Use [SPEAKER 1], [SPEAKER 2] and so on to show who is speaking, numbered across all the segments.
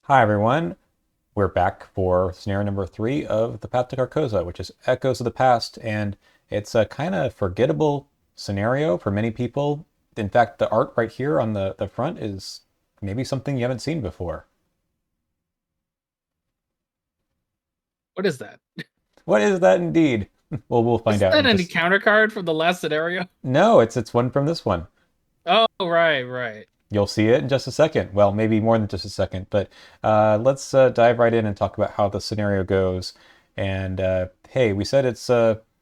[SPEAKER 1] Hi everyone, we're back for scenario number 3 of the Path to Carcosa, which is Echoes of the Past, and it's a kind of forgettable scenario for many people. In fact, the art right here on the front is maybe something you haven't seen before.
[SPEAKER 2] What is that?
[SPEAKER 1] What is that indeed? Well, we'll find
[SPEAKER 2] Isn't
[SPEAKER 1] out
[SPEAKER 2] that
[SPEAKER 1] in
[SPEAKER 2] any
[SPEAKER 1] just...
[SPEAKER 2] counter card from the last scenario?
[SPEAKER 1] No, it's one from this one.
[SPEAKER 2] Oh, right, right.
[SPEAKER 1] You'll see it in just a second. Well, maybe more than just a second, but let's dive right in and talk about how the scenario goes. And hey, we said it's Path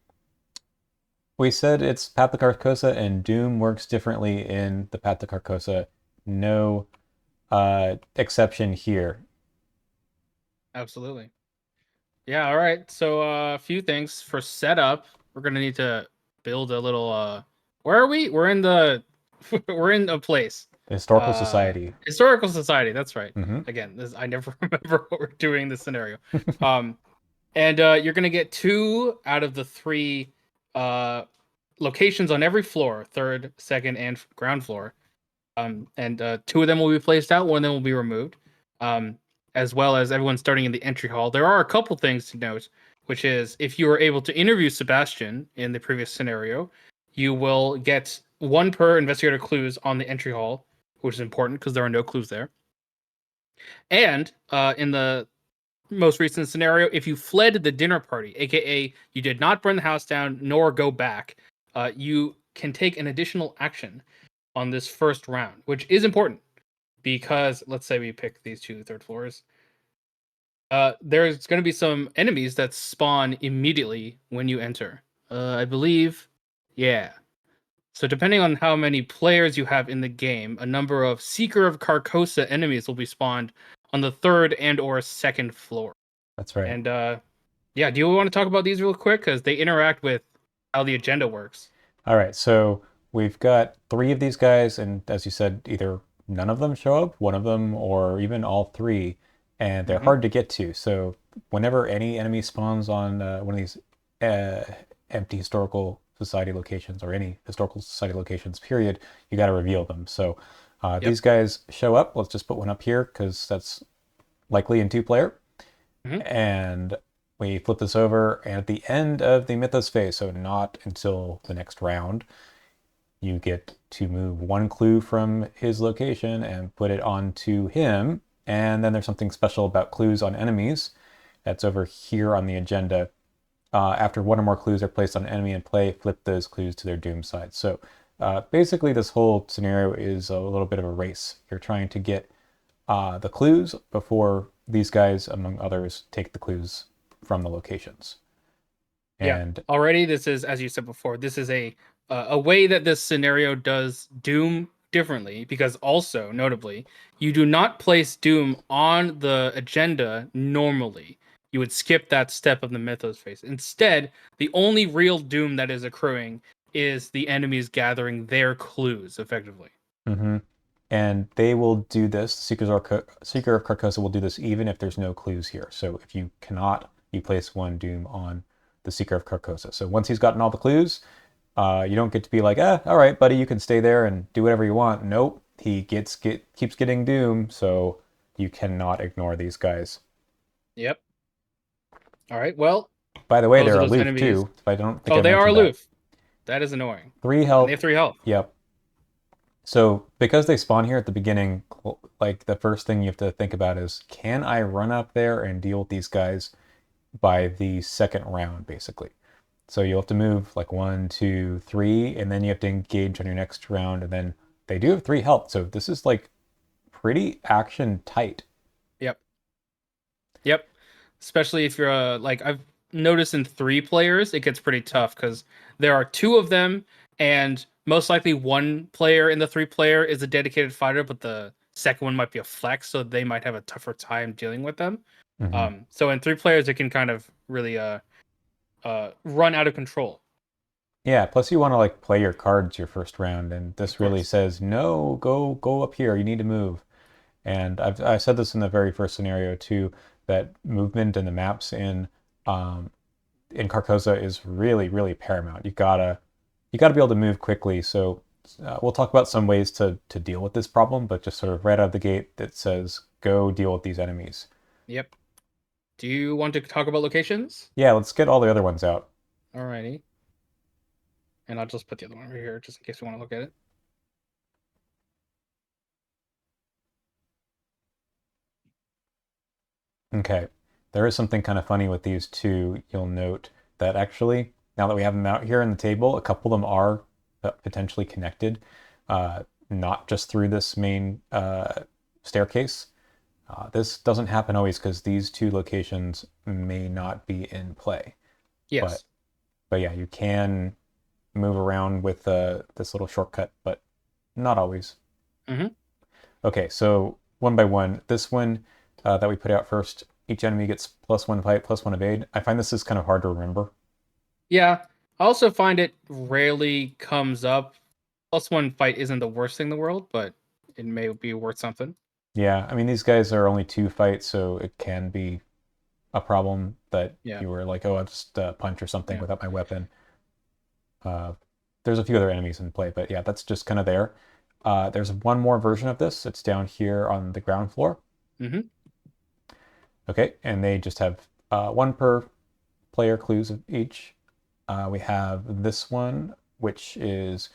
[SPEAKER 1] to Carcosa and Doom works differently in the Path to Carcosa. No exception here.
[SPEAKER 2] Absolutely. Yeah, all right. So a few things for setup. We're gonna need to build a little where are we? We're in the we're in a place.
[SPEAKER 1] Historical Society.
[SPEAKER 2] Historical Society, that's right.
[SPEAKER 1] Hmm.
[SPEAKER 2] Again, this I never remember what we're doing in this scenario. Um and you're gonna get two out of the three uh locations on every floor, third, second, and ground floor. And two of them will be placed out, one of them will be removed, um, as well as everyone starting in the entry hall. There are a couple things to note, which is if you were able to interview Sebastian in the previous scenario, you will get one per investigator clues on the entry hall, which is important because there are no clues there. And in the most recent scenario, if you fled the dinner party, aka you did not burn the house down nor go back, you can take an additional action on this first round, which is important because let's say we pick these two third floors. There's going to be some enemies that spawn immediately when you enter. I believe, yeah. So depending on how many players you have in the game, a number of Seeker of Carcosa enemies will be spawned on the third and or second floor.
[SPEAKER 1] That's right.
[SPEAKER 2] And yeah, do you want to talk about these real quick because they interact with how the agenda works?
[SPEAKER 1] All right, so we've got three of these guys, and as you said, either none of them show up, one of them, or even all three, and they're
[SPEAKER 2] Hmm.
[SPEAKER 1] hard to get to. So whenever any enemy spawns on one of these uh, empty historical society locations or any historical society locations, period, you got to reveal them. So
[SPEAKER 2] Yep.
[SPEAKER 1] these guys show up. Let's just put one up here because that's likely in two-player.
[SPEAKER 2] Hmm.
[SPEAKER 1] And we flip this over, and at the end of the Mythos phase, so not until the next round, you get to move one clue from his location and put it onto him. And then there's something special about clues on enemies. That's over here on the agenda. After one or more clues are placed on an enemy in play, flip those clues to their doom side. So basically, this whole scenario is a little bit of a race. You're trying to get the clues before these guys, among others, take the clues from the locations.
[SPEAKER 2] Yeah.
[SPEAKER 1] And
[SPEAKER 2] Already, this is, as you said before, this is a way that this scenario does Doom differently because also notably, you do not place Doom on the agenda normally. You would skip that step of the Mythos phase. Instead, the only real Doom that is accruing is the enemies gathering their clues effectively.
[SPEAKER 1] mhm. And they will do this. Seeker of Carcosa will do this even if there's no clues here. So if you cannot, you place one doom on the Seeker of Carcosa. So once he's gotten all the clues, you don't get to be like, all right, buddy, you can stay there and do whatever you want. Nope, he keeps getting doom, so you cannot ignore these guys.
[SPEAKER 2] Yep. All right. Well,
[SPEAKER 1] By the way,
[SPEAKER 2] those
[SPEAKER 1] they're
[SPEAKER 2] are those
[SPEAKER 1] aloof
[SPEAKER 2] enemies.
[SPEAKER 1] too. I don't think
[SPEAKER 2] Oh,
[SPEAKER 1] I
[SPEAKER 2] they are
[SPEAKER 1] mentioned that.
[SPEAKER 2] aloof. That is annoying.
[SPEAKER 1] Three
[SPEAKER 2] And they
[SPEAKER 1] health.
[SPEAKER 2] have three health.
[SPEAKER 1] Yep. So because they spawn here at the beginning, like the first thing you have to think about is, can I run up there and deal with these guys by the second round, basically? So you'll have to move like one, two, three, and then you have to engage on your next round, and then they do have three health. So this is like pretty action tight.
[SPEAKER 2] Yep. Yep. Especially if you're like I've noticed in three players, it gets pretty tough because there are two of them, and most likely one player in the three player is a dedicated fighter, but the second one might be a flex, so they might have a tougher time dealing with them.
[SPEAKER 1] Hmm.
[SPEAKER 2] So in three players, it can kind of really run out of control.
[SPEAKER 1] Yeah, plus you want to like play your cards your first round, and
[SPEAKER 2] Of
[SPEAKER 1] this really
[SPEAKER 2] course.
[SPEAKER 1] says, no, go up here. You need to move. And I said this in the very first scenario too, that movement and the maps um, in Carcosa is really, really paramount. You gotta be able to move quickly. So we'll talk about some ways to deal with this problem, but just sort of right out of the gate, that says go deal with these enemies.
[SPEAKER 2] Yep. Do you want to talk about locations?
[SPEAKER 1] Yeah, let's get all the other ones out.
[SPEAKER 2] Alrighty. And I'll just put the other one over here just in case we want to look at it.
[SPEAKER 1] Okay. There is something kind of funny with these two. You'll note that actually, now that we have them out here on the table, a couple of them are potentially connected, not just through this main staircase. This doesn't happen always because these two locations may not be in play. But
[SPEAKER 2] Yes.
[SPEAKER 1] but yeah, you can move around with this little shortcut, but not always.
[SPEAKER 2] Mm-hmm.
[SPEAKER 1] Okay, so one by one, this one that we put out first, each enemy gets +1 fight, +1 evade. I find this is kind of hard to remember.
[SPEAKER 2] Yeah. I also find it rarely comes up. +1 fight isn't the worst thing in the world, but it may be worth something.
[SPEAKER 1] Yeah, I mean, these guys are only 2 fights, so it can be a problem that
[SPEAKER 2] Yeah.
[SPEAKER 1] you were like, oh, I'll just punch or something
[SPEAKER 2] Yeah.
[SPEAKER 1] without my weapon. Uh, there's a few other enemies in play, but yeah, that's just kind of there. There's one more version of this. It's down here on the ground floor.
[SPEAKER 2] Mm-hmm.
[SPEAKER 1] Okay, and they just have one per player clues of each. We have this one, which is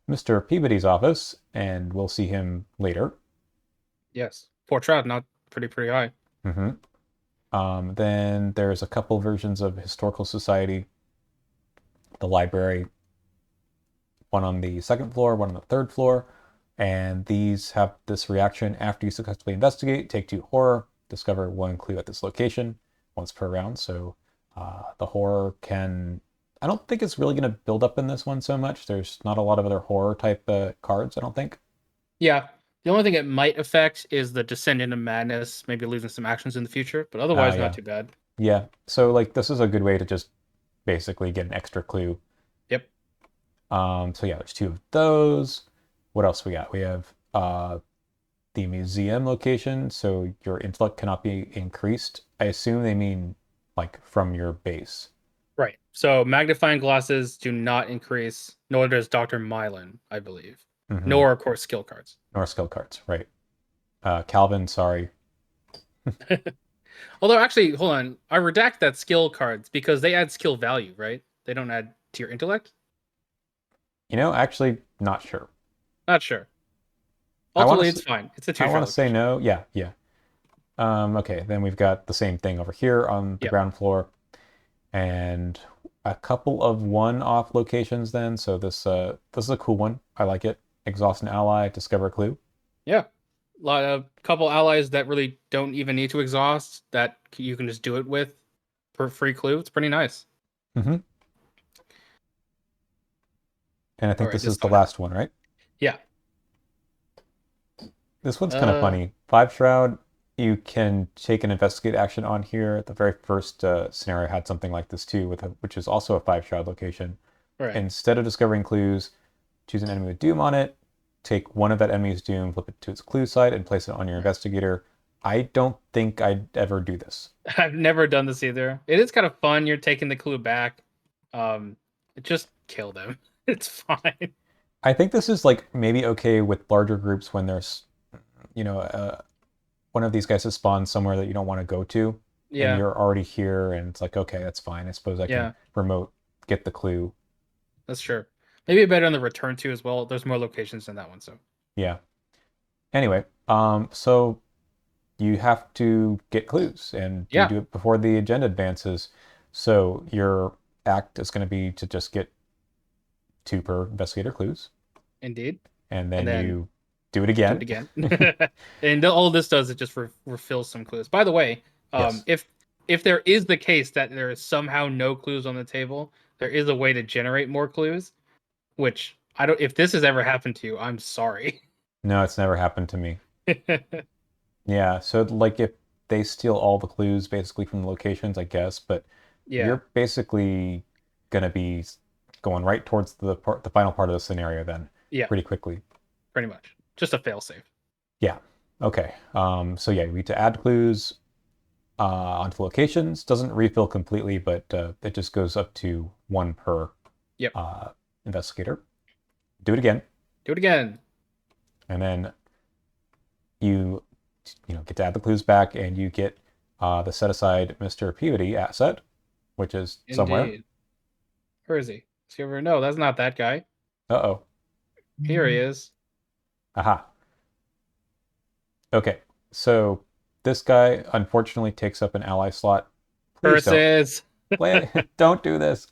[SPEAKER 1] Mr. Peabody's office, and we'll see him later.
[SPEAKER 2] Yes. Portrait, not pretty high.
[SPEAKER 1] Hmm. Then there's a couple versions of Historical Society, the library, one on the second floor, one on the third floor, and these have this reaction after you successfully investigate, take 2 horror, discover 1 clue at this location once per round. So the horror can, I don't think it's really going to build up in this one so much. There's not a lot of other horror type cards, I don't think.
[SPEAKER 2] Yeah. The only thing it might affect is the descent into madness, maybe losing some actions in the future, but otherwise not
[SPEAKER 1] Yeah.
[SPEAKER 2] too bad.
[SPEAKER 1] Yeah. So like this is a good way to just basically get an extra clue.
[SPEAKER 2] Yep.
[SPEAKER 1] So yeah, there's 2 of those. What else we got? We have the museum location, so your intellect cannot be increased. I assume they mean like from your base.
[SPEAKER 2] Right. So magnifying glasses do not increase, nor does Dr. Mylan, I believe.
[SPEAKER 1] Hmm.
[SPEAKER 2] Nor, of course, skill cards.
[SPEAKER 1] Nor skill cards, right? Calvin, sorry.
[SPEAKER 2] Although, actually, hold on. I redact that skill cards because they add skill value, right? They don't add to your intellect?
[SPEAKER 1] Actually, not sure.
[SPEAKER 2] Not sure.
[SPEAKER 1] I want
[SPEAKER 2] Ultimately, it's
[SPEAKER 1] to.
[SPEAKER 2] fine. It's a
[SPEAKER 1] I
[SPEAKER 2] two-shot
[SPEAKER 1] want to say
[SPEAKER 2] location.
[SPEAKER 1] no. Yeah, yeah. Okay, then we've got the same thing over here on the
[SPEAKER 2] Yep.
[SPEAKER 1] ground floor, and a couple of one-off locations. Then, so this is a cool one. I like it. Exhaust an ally, discover a clue.
[SPEAKER 2] Yeah. A lot of couple allies that really don't even need to exhaust that you can just do it with for free clue. It's pretty nice.
[SPEAKER 1] Hmm. And I
[SPEAKER 2] All
[SPEAKER 1] think
[SPEAKER 2] right,
[SPEAKER 1] this
[SPEAKER 2] this
[SPEAKER 1] is the
[SPEAKER 2] time.
[SPEAKER 1] last one, right?
[SPEAKER 2] Yeah.
[SPEAKER 1] This one's kind of
[SPEAKER 2] Uh,
[SPEAKER 1] funny. 5 Shroud, you can take an investigate action on here. The very first scenario had something like this too, which is also a 5 Shroud location.
[SPEAKER 2] all right.
[SPEAKER 1] Instead of discovering clues, choose an enemy with Doom on it, take one of that enemy's Doom, flip it to its clue side, and place it on your investigator. I don't think I'd ever do this.
[SPEAKER 2] I've never done this either. It is kind of fun. You're taking the clue back. Just kill them. It's fine.
[SPEAKER 1] I think this is like maybe okay with larger groups when there's, you know, one of these guys has spawned somewhere that you don't want to go to, and
[SPEAKER 2] Yeah,
[SPEAKER 1] you're already here, and it's like, okay, that's fine. I suppose I can
[SPEAKER 2] yeah,
[SPEAKER 1] remote get the clue.
[SPEAKER 2] that's true. Maybe better on the return to as well. There's more locations in that one, so
[SPEAKER 1] Yeah. Anyway, so you have to get clues, and you
[SPEAKER 2] yeah,
[SPEAKER 1] do it before the agenda advances. So your act is going to be to just get 2 per investigator clues,
[SPEAKER 2] indeed.
[SPEAKER 1] and
[SPEAKER 2] And
[SPEAKER 1] then
[SPEAKER 2] then
[SPEAKER 1] you do it
[SPEAKER 2] do it
[SPEAKER 1] again.
[SPEAKER 2] again. And all this does is just refills some clues. By the way,
[SPEAKER 1] Yes.
[SPEAKER 2] if there is the case that there is somehow no clues on the table, there is a way to generate more clues. Which I don't. If this has ever happened to you, I'm sorry.
[SPEAKER 1] No, it's never happened to me. Yeah, so like if they steal all the clues basically from the locations, I guess, but
[SPEAKER 2] Yeah,
[SPEAKER 1] you're basically gonna be going right towards the final part of the scenario then
[SPEAKER 2] yeah,
[SPEAKER 1] pretty quickly.
[SPEAKER 2] pretty much. Just a failsafe.
[SPEAKER 1] Yeah. Okay. So yeah, you need to add clues onto locations. Doesn't refill completely, but it just goes up to 1 per
[SPEAKER 2] Yep.
[SPEAKER 1] uh, investigator. Do it again.
[SPEAKER 2] Do it again.
[SPEAKER 1] And then you get to add the clues back, and you get the set aside Mr. Peabody asset, which is somewhere.
[SPEAKER 2] Indeed. Where is he? Is he over? No, that's not that guy.
[SPEAKER 1] Uh-oh.
[SPEAKER 2] Here he is.
[SPEAKER 1] Aha. Okay. So this guy unfortunately takes up an ally slot. Please don't.
[SPEAKER 2] Curses.
[SPEAKER 1] Play. Don't do this.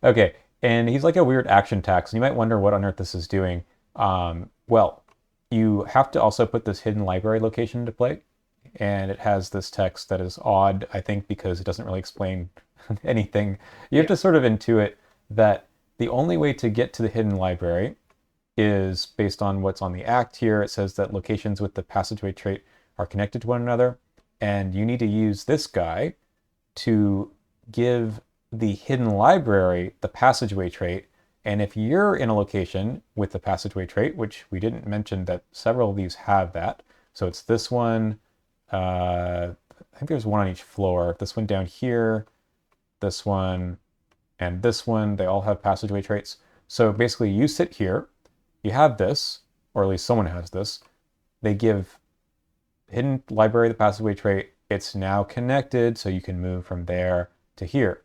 [SPEAKER 1] Okay. And he's like a weird action tax, and you might wonder what on earth this is doing. Well, you have to also put this hidden library location into play, and it has this text that is odd, I think, because it doesn't really explain anything. You have
[SPEAKER 2] Yeah.
[SPEAKER 1] to sort of intuit that the only way to get to the hidden library is based on what's on the act here. It says that locations with the passageway trait are connected to one another, and you need to use this guy to give the hidden library the passageway trait. And if you're in a location with the passageway trait, which we didn't mention that several of these have that, so it's this one, I think there's one on each floor. This one down here, this one, and this one, they all have passageway traits. So basically, you sit here, you have this, or at least someone has this. They give hidden library the passageway trait. It's now connected, so you can move from there to here.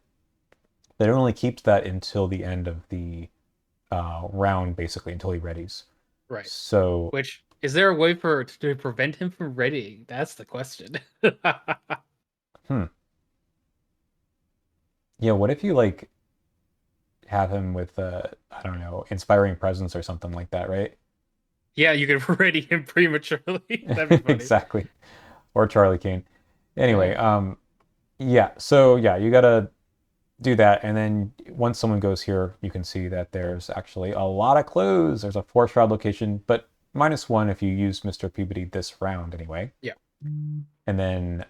[SPEAKER 1] But it only keeps that until the end of the round, basically, until he readies.
[SPEAKER 2] Right.
[SPEAKER 1] So,
[SPEAKER 2] Which is there a way to prevent him from readying? That's the question.
[SPEAKER 1] hmm. Yeah, what if you like have him with I don't know, inspiring presence or something like that, right?
[SPEAKER 2] Yeah, you could ready him prematurely. That'd be funny.
[SPEAKER 1] Exactly. Or Charlie Kane.
[SPEAKER 2] Yeah.
[SPEAKER 1] Anyway, yeah, so yeah, you gotta do that, and then once someone goes here, you can see that there's actually a lot of clues. There's a four shroud location, but -1 if you use Mr. Peabody this round anyway.
[SPEAKER 2] Yeah.
[SPEAKER 1] And then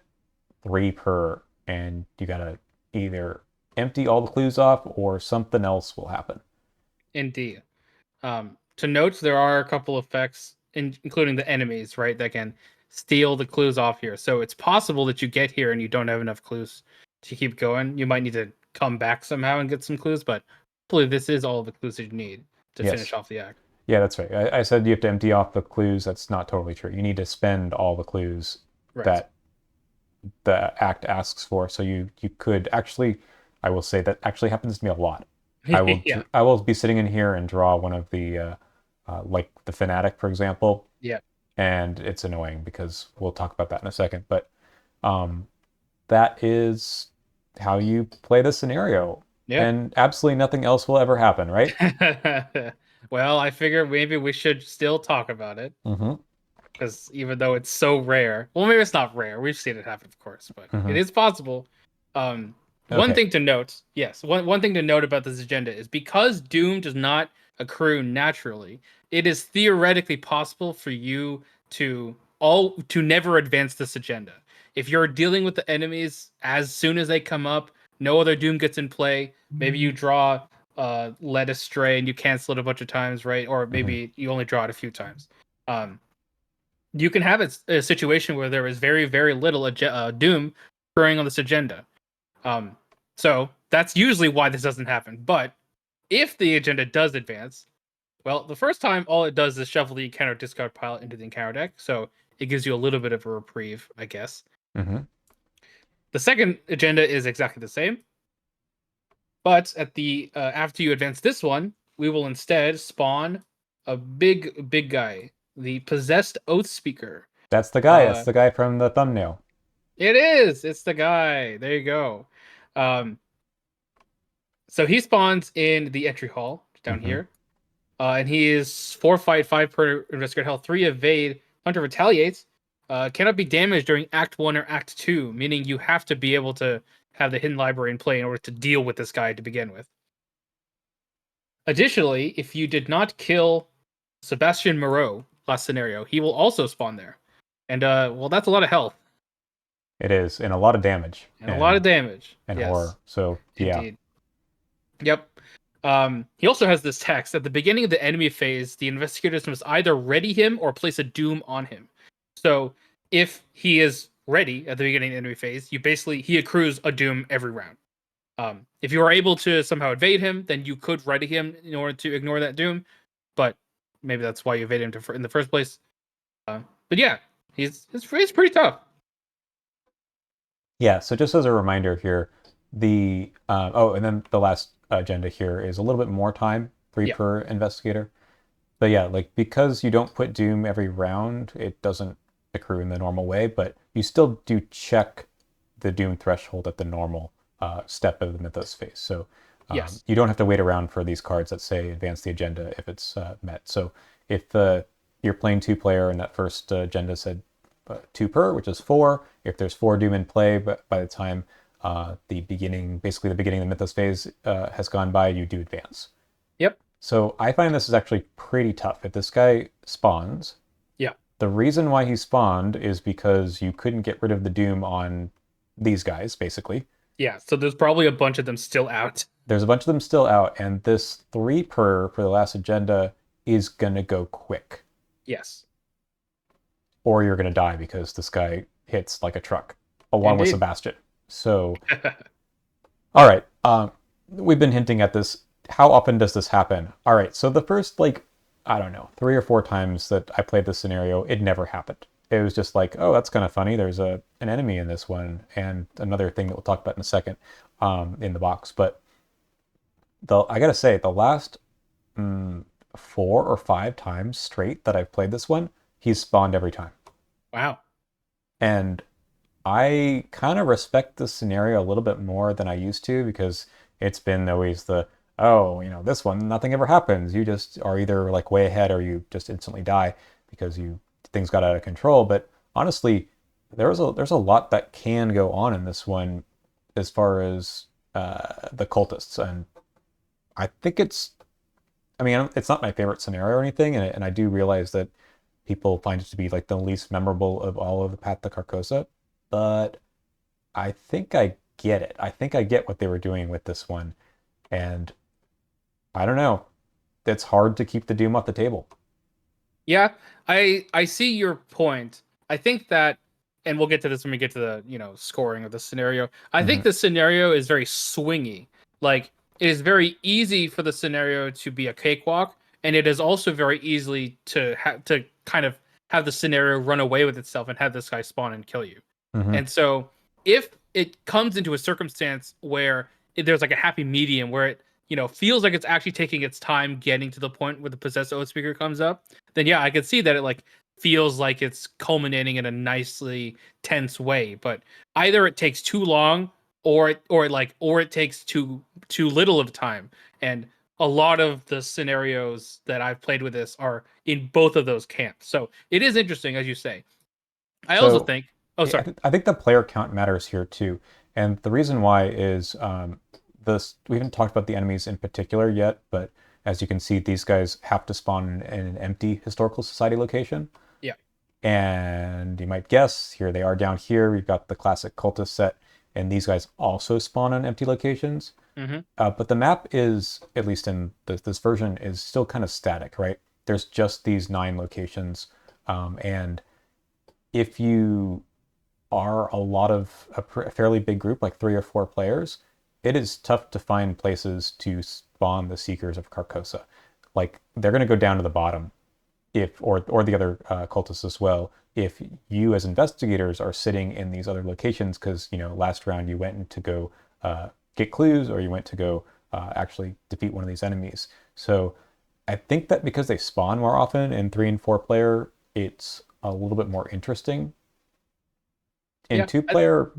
[SPEAKER 1] 3 per, and you gotta either empty all the clues off or something else will happen.
[SPEAKER 2] Indeed. To note, there are a couple effects, including the enemies, right, that can steal the clues off here. So it's possible that you get here and you don't have enough clues to keep going. You might need to come back somehow and get some clues, but hopefully this is all the clues that you need to finish
[SPEAKER 1] Yes.
[SPEAKER 2] off the act.
[SPEAKER 1] Yeah, that's right. I said you have to empty off the clues. That's not totally true. You need to spend all the clues
[SPEAKER 2] Right.
[SPEAKER 1] that the act asks for. So you could actually, I will say that actually happens to me a lot.
[SPEAKER 2] Yeah.
[SPEAKER 1] I will be sitting in here and draw one of the like the fanatic, for example,
[SPEAKER 2] Yeah.
[SPEAKER 1] and it's annoying because we'll talk about that in a second. But um, that is how you play this scenario,
[SPEAKER 2] Yeah.
[SPEAKER 1] and absolutely nothing else will ever happen, right?
[SPEAKER 2] Well, I figure maybe we should still talk about it
[SPEAKER 1] Mm-hmm.
[SPEAKER 2] because even though it's so rare, well, maybe it's not rare. We've seen it happen, of course, but
[SPEAKER 1] Mm-hmm.
[SPEAKER 2] it is possible. Um, one
[SPEAKER 1] Okay.
[SPEAKER 2] thing to note, yes, one thing to note about this agenda is because Doom does not accrue naturally, it is theoretically possible for you to never advance this agenda. If you're dealing with the enemies as soon as they come up, no other Doom gets in play. Maybe you draw led astray and you cancel it a bunch of times, right? Or
[SPEAKER 1] Mm-hmm.
[SPEAKER 2] maybe you only draw it a few times. Um, you can have a situation where there is very, very little doom occurring on this agenda. Um, so that's usually why this doesn't happen. But if the agenda does advance, well, the first time all it does is shuffle the encounter discard pile into the encounter deck, so it gives you a little bit of a reprieve, I guess.
[SPEAKER 1] Mm-hmm.
[SPEAKER 2] The second agenda is exactly the same, but at the after you advance this one, we will instead spawn a big guy, the possessed oathspeaker.
[SPEAKER 1] That's the guy. That's
[SPEAKER 2] Uh,
[SPEAKER 1] the guy from the thumbnail.
[SPEAKER 2] It is. It's the guy. There you go. Um, so he spawns in the entry hall down
[SPEAKER 1] Mm-hmm.
[SPEAKER 2] here, and he is 4 fight, 5 per investigator health, 3 evade. Hunter retaliates. Cannot be damaged during Act 1 or Act 2, meaning you have to be able to have the hidden library in play in order to deal with this guy to begin with. Additionally, if you did not kill Sebastian Moreau last scenario, he will also spawn there, and well, that's a lot of health
[SPEAKER 1] It is, and a lot of damage
[SPEAKER 2] and a lot of damage.
[SPEAKER 1] and
[SPEAKER 2] Yes,
[SPEAKER 1] horror. So yeah.
[SPEAKER 2] indeed. Yep. He also has this text at the beginning of the enemy phase. The investigators must either ready him or place a doom on him. So if he is ready at the beginning of the enemy phase, he accrues a doom every round. If you are able to somehow evade him, then you could ready him in order to ignore that doom. But maybe that's why you evaded him in the first place. But yeah, he's pretty tough.
[SPEAKER 1] Yeah, so just as a reminder here, and then the last agenda here is a little bit more time, three
[SPEAKER 2] Yeah.
[SPEAKER 1] per investigator. But yeah, like because you don't put Doom every round, it doesn't accrue in the normal way, but you still do check the Doom threshold at the normal step of the Mythos phase. So
[SPEAKER 2] Yes.
[SPEAKER 1] you don't have to wait around for these cards that say advance the agenda if it's met. So if you're playing two player and that first agenda said two per, which is four, if there's four Doom in play, but by the time basically the beginning of the Mythos phase has gone by, you do advance.
[SPEAKER 2] Yep.
[SPEAKER 1] So I find this is actually pretty tough. If this guy spawns,
[SPEAKER 2] Yeah.
[SPEAKER 1] the reason why he spawned is because you couldn't get rid of the Doom on these guys, basically.
[SPEAKER 2] Yeah. So there's probably a bunch of them still out.
[SPEAKER 1] There's a bunch of them still out, and this three per for the last agenda is gonna go quick.
[SPEAKER 2] Yes.
[SPEAKER 1] Or you're gonna die because this guy hits like a truck, along with
[SPEAKER 2] Indeed.
[SPEAKER 1] Sebastian. So, all right. We've been hinting at this. How often does this happen? All right. So the first, like, I don't know, 3 or 4 times that I played this scenario, it never happened. It was just like, oh, that's kind of funny. There's an enemy in this one, and another thing that we'll talk about in a second in the box. But I gotta say, the last 4 or 5 times straight that I've played this one, he's spawned every time.
[SPEAKER 2] Wow.
[SPEAKER 1] And I kind of respect this scenario a little bit more than I used to because it's been always this one, nothing ever happens. You just are either like way ahead or you just instantly die because things got out of control. But honestly, there's a lot that can go on in this one as far as the cultists. And I think it's not my favorite scenario or anything. And I do realize that people find it to be like the least memorable of all of the Path to Carcosa, but I think I get it. I think I get what they were doing with this one, and I don't know. It's hard to keep the Doom off the table.
[SPEAKER 2] Yeah, I see your point. I think that, and we'll get to this when we get to the scoring of the scenario. I think
[SPEAKER 1] Hmm.
[SPEAKER 2] the scenario is very swingy. Like it is very easy for the scenario to be a cakewalk, and it is also very easily to kind of have the scenario run away with itself and have this guy spawn and kill you.
[SPEAKER 1] Hmm.
[SPEAKER 2] And so if it comes into a circumstance where there's like a happy medium where it feels like it's actually taking its time getting to the point where the possessed oath speaker comes up, then yeah, I could see that it like feels like it's culminating in a nicely tense way. But either it takes too long or it takes too little of time. And a lot of the scenarios that I've played with this are in both of those camps. So it is interesting, as you say. I also
[SPEAKER 1] So
[SPEAKER 2] think. Oh, sorry.
[SPEAKER 1] I think the player count matters here too, and the reason why is this. We haven't talked about the enemies in particular yet, but as you can see, these guys have to spawn in an empty historical society location.
[SPEAKER 2] Yeah.
[SPEAKER 1] And you might guess, here they are down here. We've got the classic cultist set, and these guys also spawn on empty locations.
[SPEAKER 2] Mm-hmm.
[SPEAKER 1] But the map is, at least in this version, is still kind of static, right? There's just these 9 locations. And if you are a fairly big group, like 3 or 4 players, it is tough to find places to spawn the Seekers of Carcosa. Like, they're going to go down to the bottom or the other cultists as well, if you as investigators are sitting in these other locations because last round you went to go get clues or you went to go actually defeat one of these enemies. So I think that because they spawn more often in 3 and 4 player, it's a little bit more interesting. In
[SPEAKER 2] Yeah.
[SPEAKER 1] 2 player,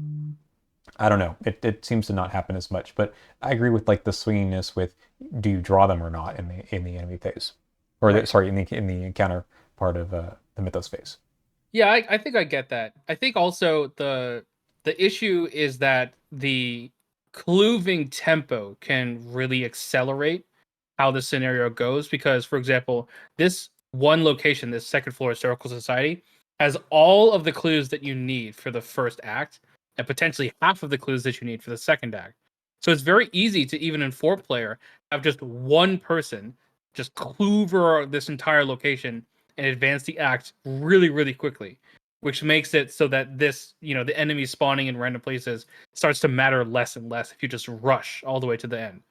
[SPEAKER 1] I don't know. It seems to not happen as much, but I agree with like the swinginess with do you draw them or not in the enemy phase, or
[SPEAKER 2] Right.
[SPEAKER 1] sorry, in the encounter part of the Mythos phase.
[SPEAKER 2] Yeah, I think I get that. I think also the issue is that the clooving tempo can really accelerate how the scenario goes because, for example, this one location, this second floor historical society, has all of the clues that you need for the first act and potentially half of the clues that you need for the second act. So it's very easy to, even in 4 player, have just one person just clover this entire location and advance the act really, really quickly, which makes it so that the enemy spawning in random places starts to matter less and less if you just rush all the way to the end.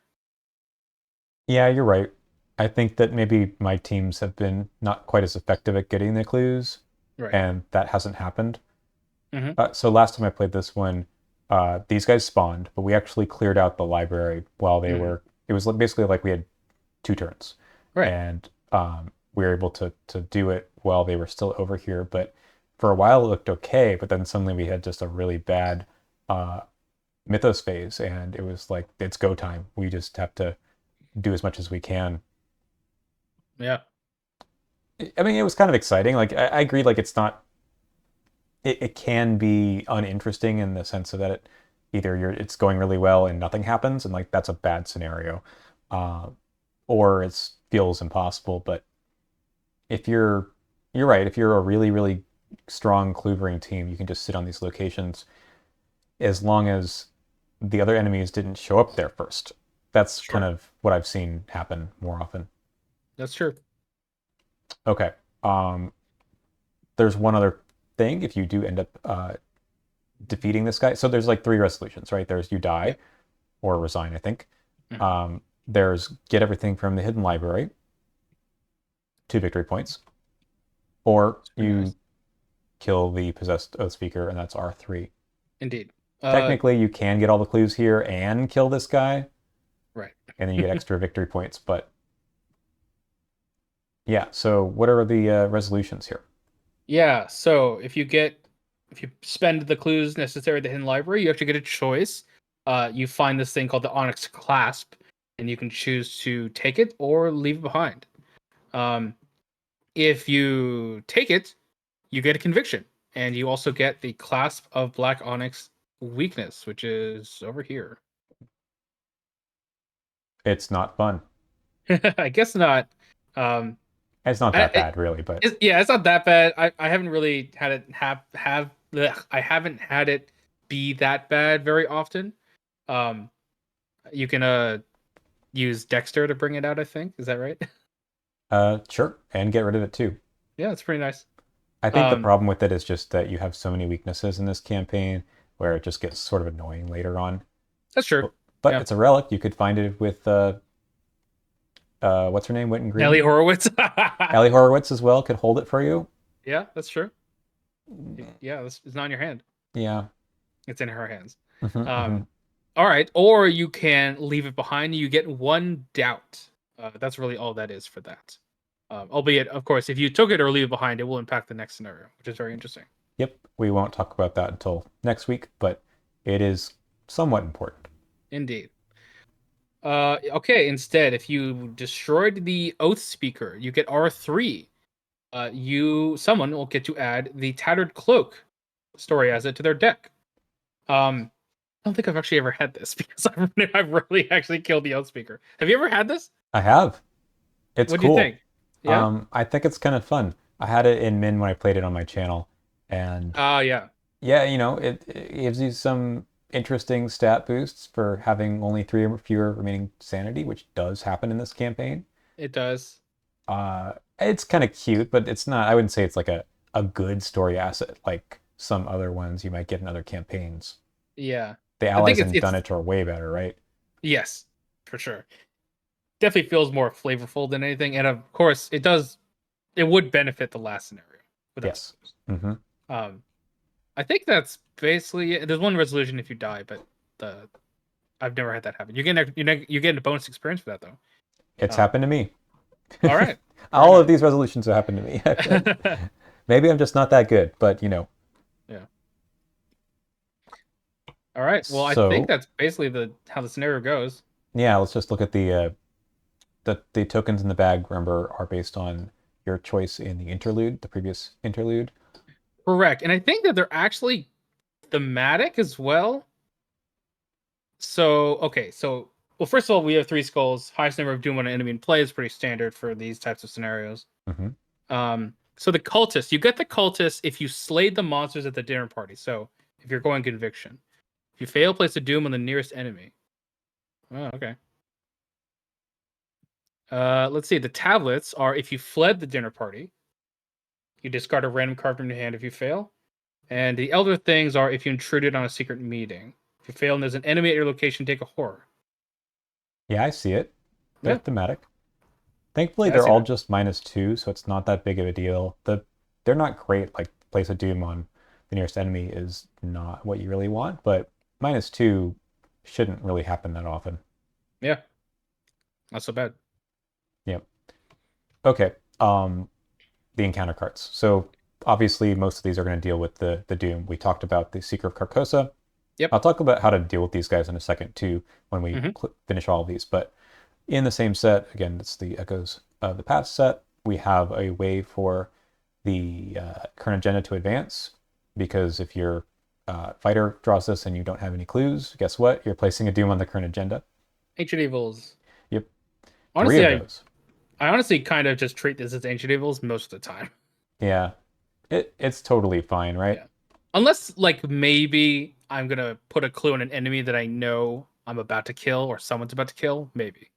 [SPEAKER 1] Yeah, you're right. I think that maybe my teams have been not quite as effective at getting the clues,
[SPEAKER 2] Right.
[SPEAKER 1] and that hasn't happened.
[SPEAKER 2] Hmm.
[SPEAKER 1] So last time I played this one, these guys spawned, but we actually cleared out the library while they
[SPEAKER 2] Hmm.
[SPEAKER 1] were. It was basically like we had 2 turns,
[SPEAKER 2] Right.
[SPEAKER 1] and we were able to do it while they were still over here. But for a while it looked okay, but then suddenly we had just a really bad uh, Mythos phase, and it was like it's go time. We just have to do as much as we can.
[SPEAKER 2] Yeah.
[SPEAKER 1] I mean, it was kind of exciting. Like I agree, like it's not. It can be uninteresting in the sense of that either it's going really well and nothing happens, and like that's a bad scenario, uh, or it feels impossible. But if you're right. If you're a really strong cloovering team, you can just sit on these locations as long as the other enemies didn't show up there first. That's kind
[SPEAKER 2] Sure.
[SPEAKER 1] of what I've seen happen more often.
[SPEAKER 2] That's true.
[SPEAKER 1] Okay. Um, there's one other thing. If you do end up defeating this guy, so there's like 3 resolutions, right? There's you die
[SPEAKER 2] Yep.
[SPEAKER 1] or resign, I think.
[SPEAKER 2] Hmm.
[SPEAKER 1] There's get everything from the hidden library, 2 victory points, or
[SPEAKER 2] It's pretty
[SPEAKER 1] you
[SPEAKER 2] nice.
[SPEAKER 1] kill the possessed oath speaker, and that's R3.
[SPEAKER 2] Indeed.
[SPEAKER 1] Technically, you can get all the clues here and kill this guy,
[SPEAKER 2] Right.
[SPEAKER 1] and then you get extra victory points. But yeah, so what are the resolutions here?
[SPEAKER 2] Yeah. So if you spend the clues necessary at the hidden library, you actually get a choice. You find this thing called the Onyx Clasp, and you can choose to take it or leave it behind. Um, if you take it, you get a conviction, and you also get the Clasp of Black Onyx weakness, which is over here.
[SPEAKER 1] It's not fun.
[SPEAKER 2] I guess not. Um,
[SPEAKER 1] It's not that
[SPEAKER 2] I,
[SPEAKER 1] bad, really, but
[SPEAKER 2] yeah, it's not that bad. I haven't really had it I haven't had it be that bad very often. Um, you can use Dexter to bring it out. I think is that right?
[SPEAKER 1] sure, and get rid of it too.
[SPEAKER 2] Yeah, it's pretty nice.
[SPEAKER 1] I think the
[SPEAKER 2] Um,
[SPEAKER 1] problem with it is just that you have so many weaknesses in this campaign where it just gets sort of annoying later on.
[SPEAKER 2] that's true.
[SPEAKER 1] But
[SPEAKER 2] Yeah,
[SPEAKER 1] it's a relic. You could find it with what's her name, Witten
[SPEAKER 2] Ellie
[SPEAKER 1] Green.
[SPEAKER 2] Horowitz.
[SPEAKER 1] Ellie Horowitz as well could hold it for you.
[SPEAKER 2] Yeah, that's true. Yeah, it's not in your hand.
[SPEAKER 1] Yeah.
[SPEAKER 2] It's in her hands.
[SPEAKER 1] Hmm, hmm.
[SPEAKER 2] Um, all right, or you can leave it behind. You get one doubt. That's really all that is for that. Albeit, of course, if you took it or leave it behind, it will impact the next scenario, which is very interesting.
[SPEAKER 1] Yep. We won't talk about that until next week, but it is somewhat important.
[SPEAKER 2] Indeed. Okay. Instead, if you destroyed the Oath Speaker, you get R3. Someone will get to add the Tattered Cloak story asset to their deck. I don't think I've actually ever had this because I've really actually killed the Oath Speaker. Have you ever had this?
[SPEAKER 1] I have. It's
[SPEAKER 2] What do you
[SPEAKER 1] cool.
[SPEAKER 2] think? Yeah.
[SPEAKER 1] I think it's kind of fun. I had it in Min when I played it on my channel, and
[SPEAKER 2] Yeah.
[SPEAKER 1] yeah, it gives you some interesting stat boosts for having only 3 or fewer remaining sanity, which does happen in this campaign.
[SPEAKER 2] It does.
[SPEAKER 1] It's kind of cute, but it's not. I wouldn't say it's like a good story asset like some other ones you might get in other campaigns.
[SPEAKER 2] Yeah.
[SPEAKER 1] The
[SPEAKER 2] I think
[SPEAKER 1] allies
[SPEAKER 2] it's
[SPEAKER 1] in
[SPEAKER 2] it's
[SPEAKER 1] Dunwich are way better, right?
[SPEAKER 2] yes, for sure. Definitely feels more flavorful than anything, and of course, it would benefit the last scenario without
[SPEAKER 1] Yes.
[SPEAKER 2] spoilers.
[SPEAKER 1] Hmm.
[SPEAKER 2] Um, I think that's basically it. There's one resolution if you die, but the I've never had that happen. You get a bonus experience for that though.
[SPEAKER 1] It's
[SPEAKER 2] Um,
[SPEAKER 1] happened to me.
[SPEAKER 2] all right, very
[SPEAKER 1] All of
[SPEAKER 2] nice.
[SPEAKER 1] these resolutions have happened to me. Maybe I'm just not that good, but
[SPEAKER 2] Yeah. All right. Well, I think
[SPEAKER 1] So
[SPEAKER 2] that's basically the how the scenario goes.
[SPEAKER 1] yeah, let's just look at the tokens in the bag. Remember, are based on your choice in the interlude, the previous interlude.
[SPEAKER 2] Correct, and I think that they're actually thematic as well. So okay, so well, first of all, we have 3 skulls. Highest number of doom on an enemy in play is pretty standard for these types of scenarios.
[SPEAKER 1] Hmm.
[SPEAKER 2] So the cultist, you get the cultist if you slayed the monsters at the dinner party. So if you're going conviction, if you fail, place a doom on the nearest enemy. Oh, okay. Let's see. The tablets are if you fled the dinner party, you discard a random card from your hand if you fail. And the elder things are if you intruded on a secret meeting. If you fail and there's an enemy at your location, take a horror.
[SPEAKER 1] Yeah, I see it. They're
[SPEAKER 2] Yeah,
[SPEAKER 1] thematic. Thankfully,
[SPEAKER 2] Yeah, that's
[SPEAKER 1] they're all
[SPEAKER 2] even.
[SPEAKER 1] just -2, so it's not that big of a deal. They're not great. Like place a doom on the nearest enemy is not what you really want, but -2 shouldn't really happen that often.
[SPEAKER 2] Yeah, not so bad.
[SPEAKER 1] Yep. Okay. The encounter cards. So obviously, most of these are going to deal with the doom. We talked about the Seeker of Carcosa.
[SPEAKER 2] Yep.
[SPEAKER 1] I'll talk about how to deal with these guys in a second too when we
[SPEAKER 2] Hmm.
[SPEAKER 1] finish all of these. But in the same set, again, it's the Echoes of the Past set. We have a way for the current agenda to advance because if your fighter draws this and you don't have any clues, guess what? You're placing a doom on the current agenda.
[SPEAKER 2] Ancient Evils.
[SPEAKER 1] Yep, three
[SPEAKER 2] Honestly,
[SPEAKER 1] of
[SPEAKER 2] I
[SPEAKER 1] those.
[SPEAKER 2] I honestly kind of just treat this as Ancient Evils most of the time.
[SPEAKER 1] Yeah, it's totally fine, right?
[SPEAKER 2] Yeah. Unless like maybe I'm gonna put a clue on an enemy that I know I'm about to kill or someone's about to kill. Maybe.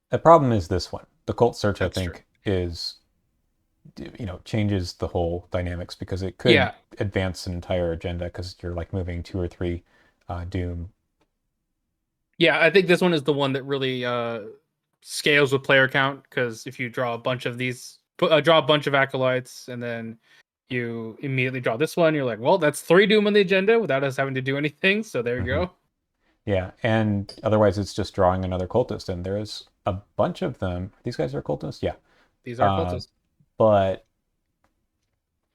[SPEAKER 1] The problem is this one. The cult search, I
[SPEAKER 2] That's true.
[SPEAKER 1] think, is changes the whole dynamics because it could
[SPEAKER 2] Yeah.
[SPEAKER 1] advance an entire agenda because you're like moving two or three doom.
[SPEAKER 2] Yeah, I think this one is the one that really scales with player count because if you draw a bunch of these, draw a bunch of acolytes, and then you immediately draw this one, you're like, well, that's three Doom on the agenda without us having to do anything. So there you
[SPEAKER 1] Hmm.
[SPEAKER 2] go.
[SPEAKER 1] Yeah, and otherwise it's just drawing another cultist, and there's a bunch of them. These guys are cultists, yeah.
[SPEAKER 2] These are
[SPEAKER 1] Uh,
[SPEAKER 2] cultists.
[SPEAKER 1] but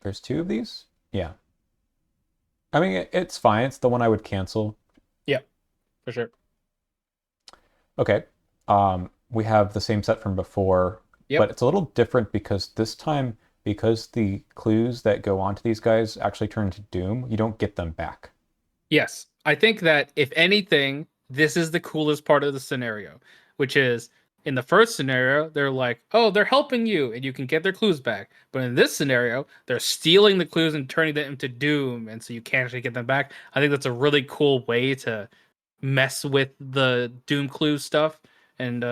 [SPEAKER 1] there's two of these. Yeah, I mean it's fine. It's the one I would cancel.
[SPEAKER 2] Yep, for sure.
[SPEAKER 1] Okay. We have the same set from before, but
[SPEAKER 2] Yep.
[SPEAKER 1] it's a little different because this time, because the clues that go onto these guys actually turn to doom, you don't get them back.
[SPEAKER 2] Yes, I think that if anything, this is the coolest part of the scenario, which is in the first scenario, they're like, oh, they're helping you and you can get their clues back. But in this scenario, they're stealing the clues and turning them into doom. And so you can't actually get them back. I think that's a really cool way to mess with the doom clue stuff. And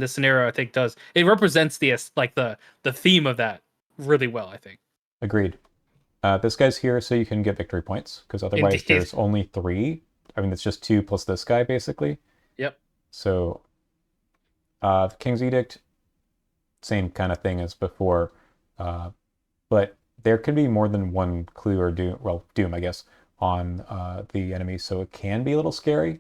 [SPEAKER 2] this scenario I think does it represents the theme of that really well, I think.
[SPEAKER 1] Agreed. This guy's here so you can get victory points because otherwise
[SPEAKER 2] Indeed.
[SPEAKER 1] there's only three. I mean, it's just two plus this guy basically.
[SPEAKER 2] Yep.
[SPEAKER 1] So the King's Edict, same kind of thing as before, uh, but there could be more than one clue or doom, well, doom, I guess, on the enemy, so it can be a little scary.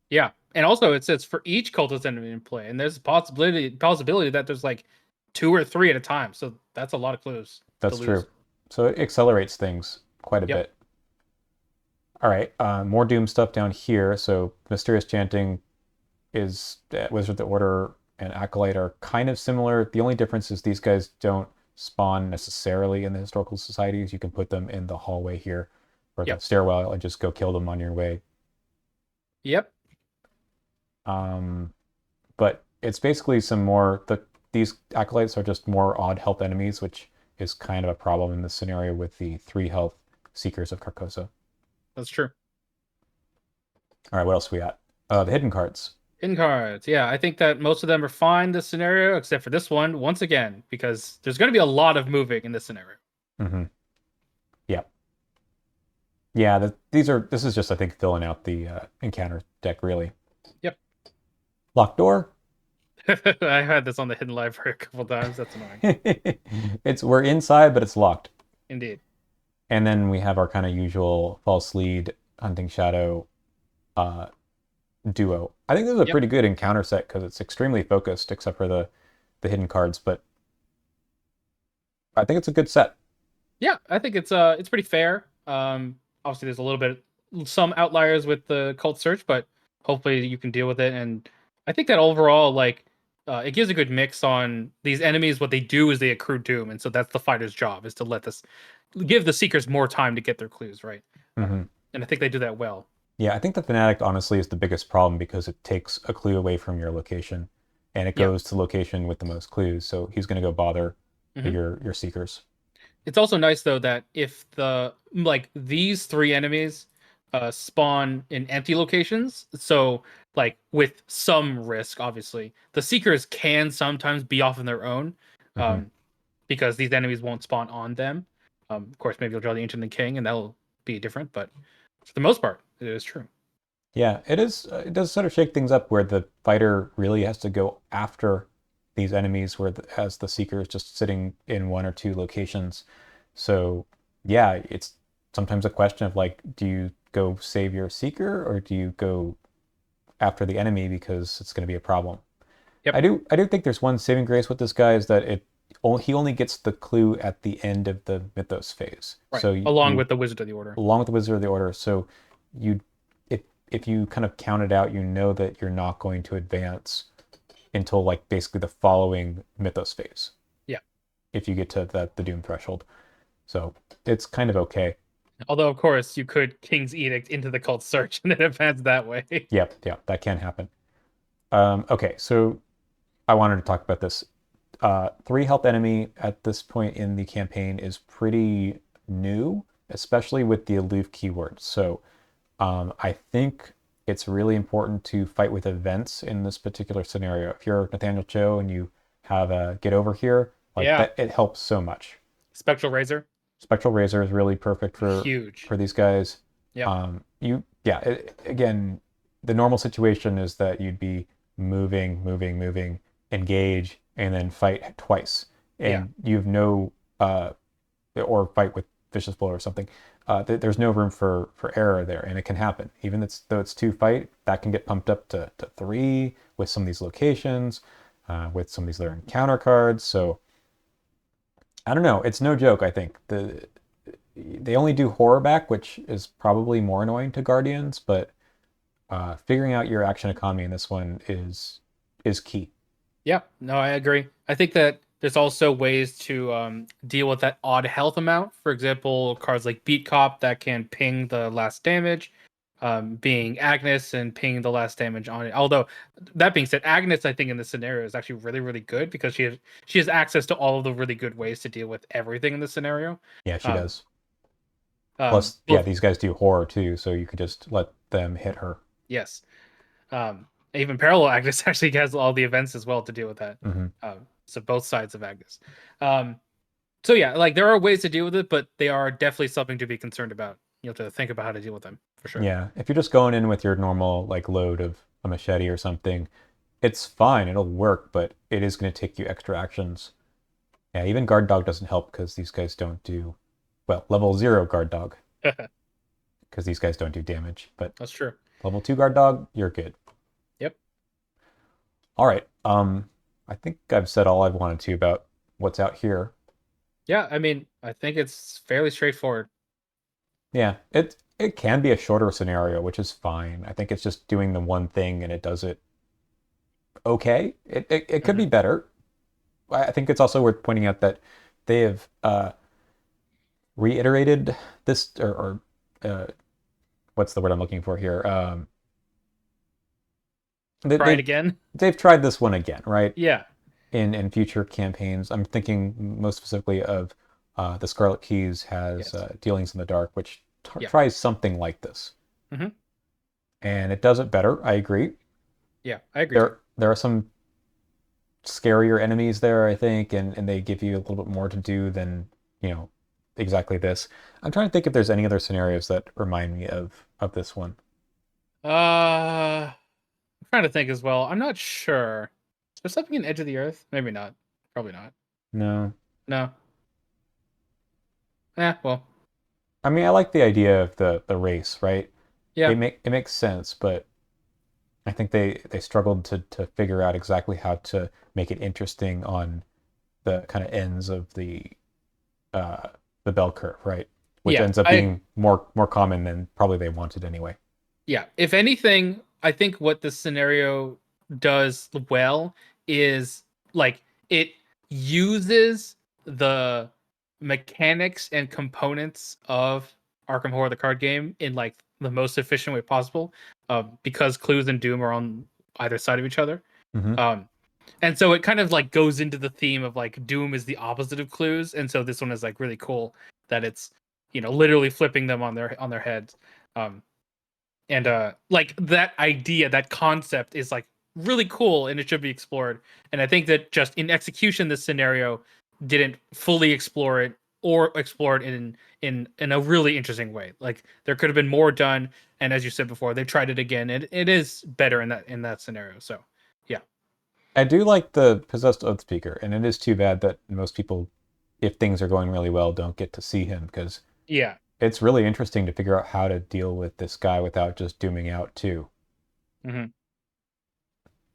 [SPEAKER 2] Yeah, and also it says for each cultist enemy in play, and there's a possibility that there's like two or three at a time. So that's a lot of clues to
[SPEAKER 1] That's true.
[SPEAKER 2] lose.
[SPEAKER 1] So it accelerates things quite a
[SPEAKER 2] Yep.
[SPEAKER 1] bit. All right, more doom stuff down here. So mysterious chanting is Wizard of the Order and Acolyte are kind of similar. The only difference is these guys don't spawn necessarily in the historical societies. You can put them in the hallway here or the
[SPEAKER 2] Yep.
[SPEAKER 1] stairwell and just go kill them on your way.
[SPEAKER 2] Yep.
[SPEAKER 1] Um, but it's basically some more these acolytes are just more odd health enemies, which is kind of a problem in this scenario with the three health seekers of Carcosa.
[SPEAKER 2] That's true.
[SPEAKER 1] All right, what else we got? The hidden cards.
[SPEAKER 2] Hidden cards. Yeah, I think that most of them are fine this scenario, except for this one, once again, because there's going to be a lot of moving in this scenario.
[SPEAKER 1] Mm-hmm. Yeah. Yeah, this is just I think filling out the encounter deck really.
[SPEAKER 2] Yep.
[SPEAKER 1] Locked door.
[SPEAKER 2] I had this on the hidden library a couple times. That's annoying.
[SPEAKER 1] It's we're inside, but it's locked.
[SPEAKER 2] Indeed.
[SPEAKER 1] And then we have our kind of usual false lead, hunting shadow, uh, duo. I think this is a
[SPEAKER 2] Yep.
[SPEAKER 1] pretty good encounter set because it's extremely focused, except for the hidden cards. But I think it's a good set.
[SPEAKER 2] Yeah, I think it's pretty fair. Obviously there's a little bit some outliers with the cult search, but hopefully you can deal with it. And I think that overall, like, it gives a good mix on these enemies. What they do is they accrue doom, and so that's the fighter's job is to let this give the seekers more time to get their clues right.
[SPEAKER 1] Hmm.
[SPEAKER 2] And I think they do that well.
[SPEAKER 1] Yeah, I think the fanatic honestly is the biggest problem because it takes a clue away from your location, and it
[SPEAKER 2] Yep.
[SPEAKER 1] goes to location with the most clues. So he's going to go bother
[SPEAKER 2] Hmm.
[SPEAKER 1] your seekers.
[SPEAKER 2] It's also nice though that if the like these three enemies spawn in empty locations, so like with some risk, obviously, the seekers can sometimes be off on their own,
[SPEAKER 1] Hmm.
[SPEAKER 2] um, because these enemies won't spawn on them. Of course, maybe you'll draw the ancient and the king, and that'll be different, but for the most part, it is true.
[SPEAKER 1] Yeah, it is. It does sort of shake things up where the fighter really has to go after. these enemies where as the seeker is just sitting in one or two locations. So yeah, it's sometimes a question of like, do you go save your seeker or do you go after the enemy because it's going to be a problem?
[SPEAKER 2] Yep.
[SPEAKER 1] I do think there's one saving grace with this guy is that he only gets the clue at the end of the mythos phase.
[SPEAKER 2] Right.
[SPEAKER 1] So
[SPEAKER 2] Along
[SPEAKER 1] you
[SPEAKER 2] with the Wizard of the Order.
[SPEAKER 1] along with the Wizard of the Order. So you if you kind of count it out, you know that you're not going to advance until like basically the following mythos phase.
[SPEAKER 2] Yeah.
[SPEAKER 1] If you get to the doom threshold. So it's kind of okay.
[SPEAKER 2] Although, of course, you could King's Edict into the Cult Search and then advance that way.
[SPEAKER 1] Yep, that can happen. Okay, so I wanted to talk about this. 3 health enemy at this point in the campaign is pretty new, especially with the aloof keyword. So I think it's really important to fight with events in this particular scenario. If you're Nathaniel Cho and you have a get over here, like
[SPEAKER 2] Yeah.
[SPEAKER 1] that, it helps so much.
[SPEAKER 2] Spectral Razor.
[SPEAKER 1] Spectral Razor is really perfect
[SPEAKER 2] Huge.
[SPEAKER 1] for these guys.
[SPEAKER 2] Yep.
[SPEAKER 1] Again, the normal situation is that you'd be moving, engage, and then fight twice,
[SPEAKER 2] Yeah.
[SPEAKER 1] and you have no or fight with vicious blow or something. There's no room for error there, and it can happen. Even though it's 2 fight, that can get pumped up to 3 with some of these locations, with some of these other encounter cards. So I don't know. It's no joke. I think they only do horror back, which is probably more annoying to Guardians, but figuring out your action economy in this one is key.
[SPEAKER 2] Yeah. No, I agree. I think that there's also ways to deal with that odd health amount. For example, cards like Beat Cop that can ping the last damage, being Agnes and ping the last damage on it. Although that being said, Agnes I think in this scenario is actually really really good because she has access to all of the really good ways to deal with everything in the scenario.
[SPEAKER 1] Yeah, she
[SPEAKER 2] Um,
[SPEAKER 1] does. Plus, yeah,
[SPEAKER 2] Both
[SPEAKER 1] these guys do horror too, so you could just let them hit her.
[SPEAKER 2] yes. Even Parallel Agnes actually has all the events as well to deal with that.
[SPEAKER 1] Hmm.
[SPEAKER 2] So both sides of Agnes. Um, so yeah, like there are ways to deal with it, but they are definitely something to be concerned about. You have to think about how to deal with them for sure.
[SPEAKER 1] Yeah, if you're just going in with your normal like load of a machete or something, it's fine. It'll work, but it is going to take you extra actions. Yeah, even guard dog doesn't help because these guys don't do well. Level 0 guard dog because these guys don't do damage, but
[SPEAKER 2] That's true.
[SPEAKER 1] level 2 guard dog, you're good.
[SPEAKER 2] Yep.
[SPEAKER 1] All right. I think I've said all I've wanted to about what's out here.
[SPEAKER 2] Yeah, I mean, I think it's fairly straightforward.
[SPEAKER 1] Yeah, it can be a shorter scenario, which is fine. I think it's just doing the one thing and it does it okay. It could
[SPEAKER 2] Hmm.
[SPEAKER 1] be better. I think it's also worth pointing out that they have reiterated this or what's the word I'm looking for here? They,
[SPEAKER 2] Try it
[SPEAKER 1] they've
[SPEAKER 2] again.
[SPEAKER 1] they've tried this one again, right?
[SPEAKER 2] Yeah.
[SPEAKER 1] In future campaigns. I'm thinking most specifically of the Scarlet Keys has
[SPEAKER 2] Yes.
[SPEAKER 1] Dealings in the Dark, which
[SPEAKER 2] Yeah.
[SPEAKER 1] tries something like this,
[SPEAKER 2] Hmm.
[SPEAKER 1] and it does it better. I agree.
[SPEAKER 2] Yeah, I agree too.
[SPEAKER 1] There are some scarier enemies there, I think, and they give you a little bit more to do than exactly this. I'm trying to think if there's any other scenarios that remind me of this one.
[SPEAKER 2] I'm trying to think as well. I'm not sure. Is there something in Edge of the Earth? Maybe not. Probably not.
[SPEAKER 1] No,
[SPEAKER 2] No. Well.
[SPEAKER 1] I mean I like the idea of the race, right?
[SPEAKER 2] Yeah.
[SPEAKER 1] It makes sense, but I think they struggled to figure out exactly how to make it interesting on the kind of ends of uh, the bell curve, right? Which
[SPEAKER 2] Yeah.
[SPEAKER 1] ends up
[SPEAKER 2] I
[SPEAKER 1] being more common than probably they wanted anyway.
[SPEAKER 2] Yeah, if anything, I think what this scenario does well is like it uses the mechanics and components of Arkham Horror the card game in like the most efficient way possible, because clues and Doom are on either side of each other.
[SPEAKER 1] Hmm.
[SPEAKER 2] Um, and so it kind of like goes into the theme of like Doom is the opposite of clues, and so this one is like really cool that it's literally flipping them on their heads. Um, and like that idea, that concept is like really cool and it should be explored. And I think that just in execution this scenario didn't fully explore it or explore it in a really interesting way. Like there could have been more done, and as you said before, they've tried it again and it is better in that scenario. So yeah.
[SPEAKER 1] I do like the possessed oath speaker, and it is too bad that most people, if things are going really well, don't get to see him because
[SPEAKER 2] Yeah.
[SPEAKER 1] it's really interesting to figure out how to deal with this guy without just dooming out too.
[SPEAKER 2] Hmm.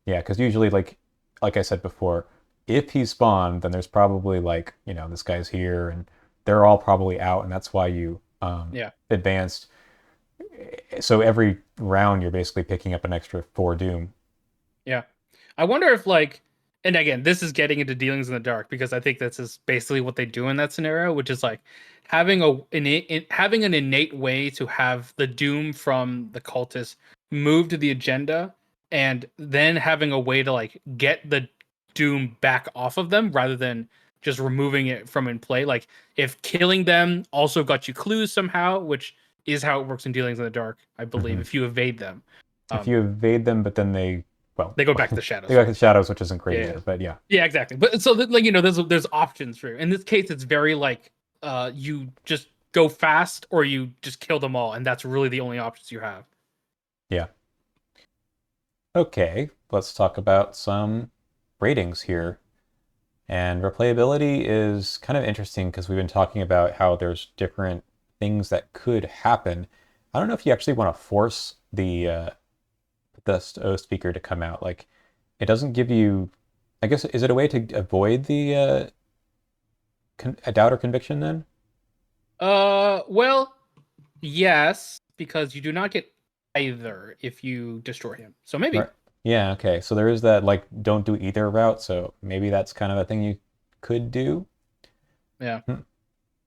[SPEAKER 1] Yeah, because usually, like I said before, if he spawned, then there's probably like, this guy's here, and they're all probably out, and that's why you
[SPEAKER 2] Yeah.
[SPEAKER 1] advanced. So every round, you're basically picking up an extra 4 doom.
[SPEAKER 2] Yeah. I wonder if like, and again, this is getting into dealings in the dark because I think this is basically what they do in that scenario, which is like having an innate way to have the doom from the cultists move to the agenda, and then having a way to like get the doom back off of them rather than just removing it from in play. Like if killing them also got you clues somehow, which is how it works in dealings in the dark, I believe,
[SPEAKER 1] Hmm.
[SPEAKER 2] if you evade them.
[SPEAKER 1] If
[SPEAKER 2] Um,
[SPEAKER 1] you evade them, but then well,
[SPEAKER 2] they go back to the
[SPEAKER 1] they
[SPEAKER 2] shadows,
[SPEAKER 1] got the
[SPEAKER 2] right?
[SPEAKER 1] shadows, which isn't great
[SPEAKER 2] Yeah, yeah,
[SPEAKER 1] either. But yeah,
[SPEAKER 2] yeah, exactly. But so like there's options for you. In this case, it's very like you just go fast or you just kill them all, and that's really the only options you have.
[SPEAKER 1] yeah. Okay, let's talk about some ratings here. And replayability is kind of interesting because we've been talking about how there's different things that could happen. I don't know if you actually want to force the O speaker to come out. Like, it doesn't give you. I guess is it a way to avoid the a doubt or conviction then?
[SPEAKER 2] Well, yes, because you do not get either if you destroy him. So
[SPEAKER 1] Right.
[SPEAKER 2] maybe.
[SPEAKER 1] Yeah. Okay. So there is that like don't do either route. So maybe that's kind of a thing you could do.
[SPEAKER 2] Yeah.
[SPEAKER 1] Hmm.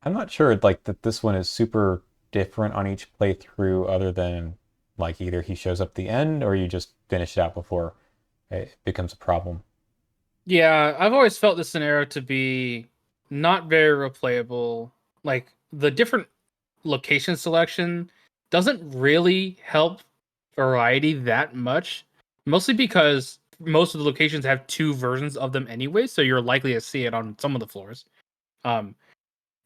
[SPEAKER 1] I'm not sure like that this one is super different on each playthrough other than like either he shows up at the end or you just finish it out before it becomes a problem.
[SPEAKER 2] Yeah, I've always felt this scenario to be not very replayable. Like the different location selection doesn't really help variety that much, mostly because most of the locations have two versions of them anyway, so you're likely to see it on some of the floors. Um,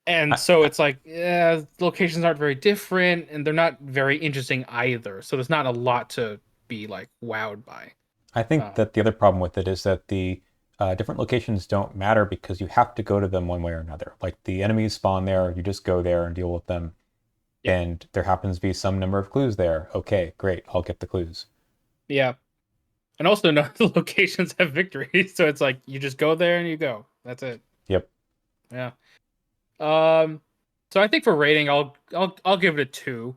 [SPEAKER 2] and
[SPEAKER 1] I,
[SPEAKER 2] so it's like, yeah, locations aren't very different, and they're not very interesting either. So there's not a lot to be like wowed by.
[SPEAKER 1] I think
[SPEAKER 2] Um,
[SPEAKER 1] that the other problem with it is that the different locations don't matter because you have to go to them one way or another. Like the enemies spawn there, you just go there and deal with them.
[SPEAKER 2] yeah,
[SPEAKER 1] And there happens to be some number of clues there. Okay, great, I'll get the clues.
[SPEAKER 2] yeah, and also none of the locations have victories, so it's like you just go there and you go. That's it.
[SPEAKER 1] Yep.
[SPEAKER 2] Yeah. Um, so I think for rating, I'll give it a 2.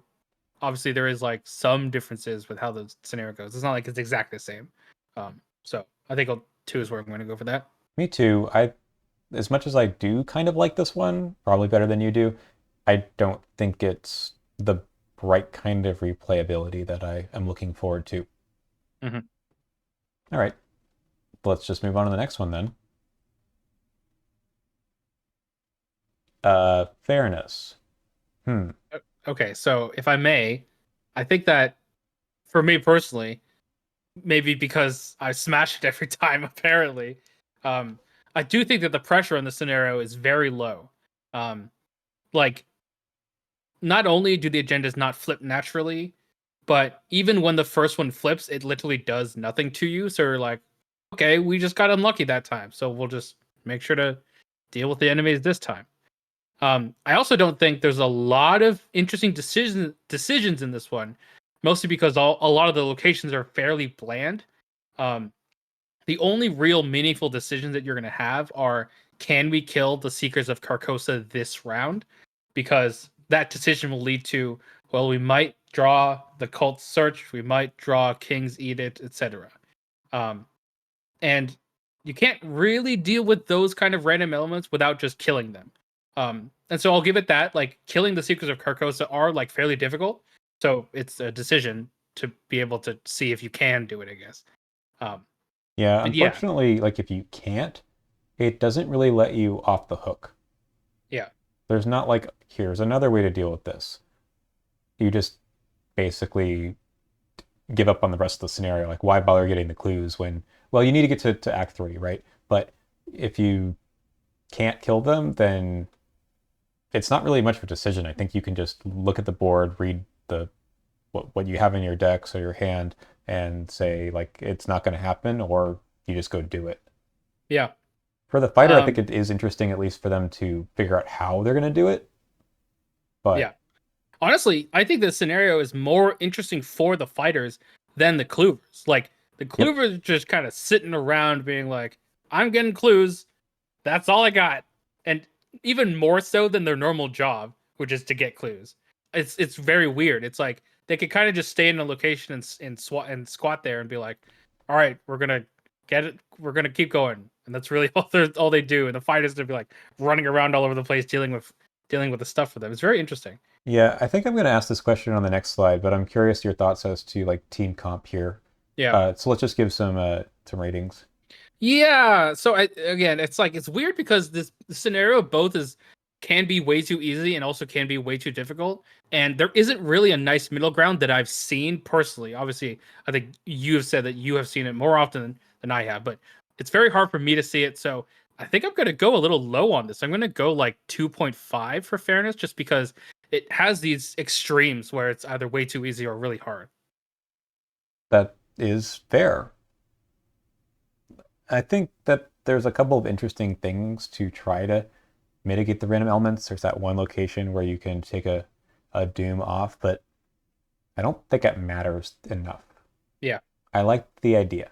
[SPEAKER 2] Obviously, there is like some differences with how the scenario goes. It's not like it's exactly the same. So I think 2 is where I'm going to go for that.
[SPEAKER 1] Me too. As much as I do kind of like this one, probably better than you do, I don't think it's the right kind of replayability that I am looking forward to.
[SPEAKER 2] Hmm.
[SPEAKER 1] All right, let's just move on to the next one then. Fairness. Hmm.
[SPEAKER 2] Okay, so if I may, I think that for me personally, maybe because I smash it every time, apparently, um, I do think that the pressure in the scenario is very low. Um, like not only do the agendas not flip naturally, but even when the first one flips, it literally does nothing to you. So you're like, okay, we just got unlucky that time. So we'll just make sure to deal with the enemies this time. I also don't think there's a lot of interesting decisions in this one, mostly because a lot of the locations are fairly bland. Um, the only real meaningful decisions that you're going to have are can we kill the Seekers of Carcosa this round? Because that decision will lead to, well, we might draw the cult search, we might draw King's Edict, etc. Um, and you can't really deal with those kind of random elements without just killing them. And so I'll give it that. Like killing the Seekers of Carcosa are like fairly difficult, so it's a decision to be able to see if you can do it, I guess. Um,
[SPEAKER 1] Yeah,
[SPEAKER 2] but yeah,
[SPEAKER 1] unfortunately, like if you can't, it doesn't really let you off the hook.
[SPEAKER 2] yeah.
[SPEAKER 1] There's not like, here's another way to deal with this. You just basically give up on the rest of the scenario. Like, why bother getting the clues when, well, you need to get to Act 3, right? But if you can't kill them, then it's not really much of a decision. I think you can just look at the board, read what you have in your decks or your hand, and say, like, it's not going to happen, or you just go do it.
[SPEAKER 2] Yeah.
[SPEAKER 1] For the fighter, I think
[SPEAKER 2] Um,
[SPEAKER 1] it is interesting, at least for them to figure out how they're going to do it. But
[SPEAKER 2] yeah. Honestly, I think the scenario is more interesting for the fighters than the cloovers. Like the
[SPEAKER 1] yep,
[SPEAKER 2] cloovers just kind of sitting around being like, I'm getting clues. That's all I got. And even more so than their normal job, which is to get clues. It's very weird. It's like they could kind of just stay in a location and squat there and be like, all right, we're gonna get it. We're gonna keep going. And that's really all they do. And the fighters to be like running around all over the place dealing with the stuff for them. It's very interesting.
[SPEAKER 1] yeah, I think I'm going to ask this question on the next slide, but I'm curious your thoughts as to like team comp here.
[SPEAKER 2] Yeah.
[SPEAKER 1] So let's just give some ratings.
[SPEAKER 2] Yeah. So again, it's like it's weird because this scenario both is can be way too easy and also can be way too difficult. And there isn't really a nice middle ground that I've seen personally. Obviously, I think you have said that you have seen it more often than I have, but it's very hard for me to see it. So I think I'm gonna go a little low on this. I'm gonna go like 2.5 for fairness, just because it has these extremes where it's either way too easy or really hard.
[SPEAKER 1] That is fair. I think that there's a couple of interesting things to try to mitigate the random elements. There's that one location where you can take a doom off, but I don't think it matters enough.
[SPEAKER 2] Yeah.
[SPEAKER 1] I like the idea.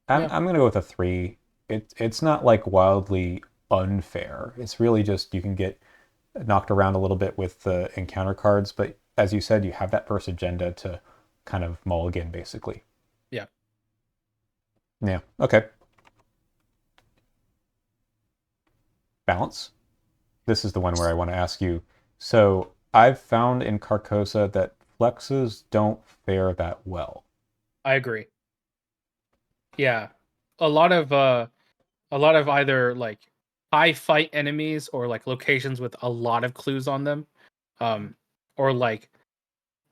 [SPEAKER 2] Yeah.
[SPEAKER 1] I'm gonna go with a three. It's not like wildly unfair. It's really just you can get knocked around a little bit with the encounter cards, but as you said, you have that first agenda to kind of mulligan basically.
[SPEAKER 2] Yeah.
[SPEAKER 1] Yeah. Okay. Balance. This is the one where I want to ask you. So I've found in Carcosa that flexes don't fare that well.
[SPEAKER 2] I agree. Yeah. A lot of either like high fight enemies or like locations with a lot of clues on them. Or like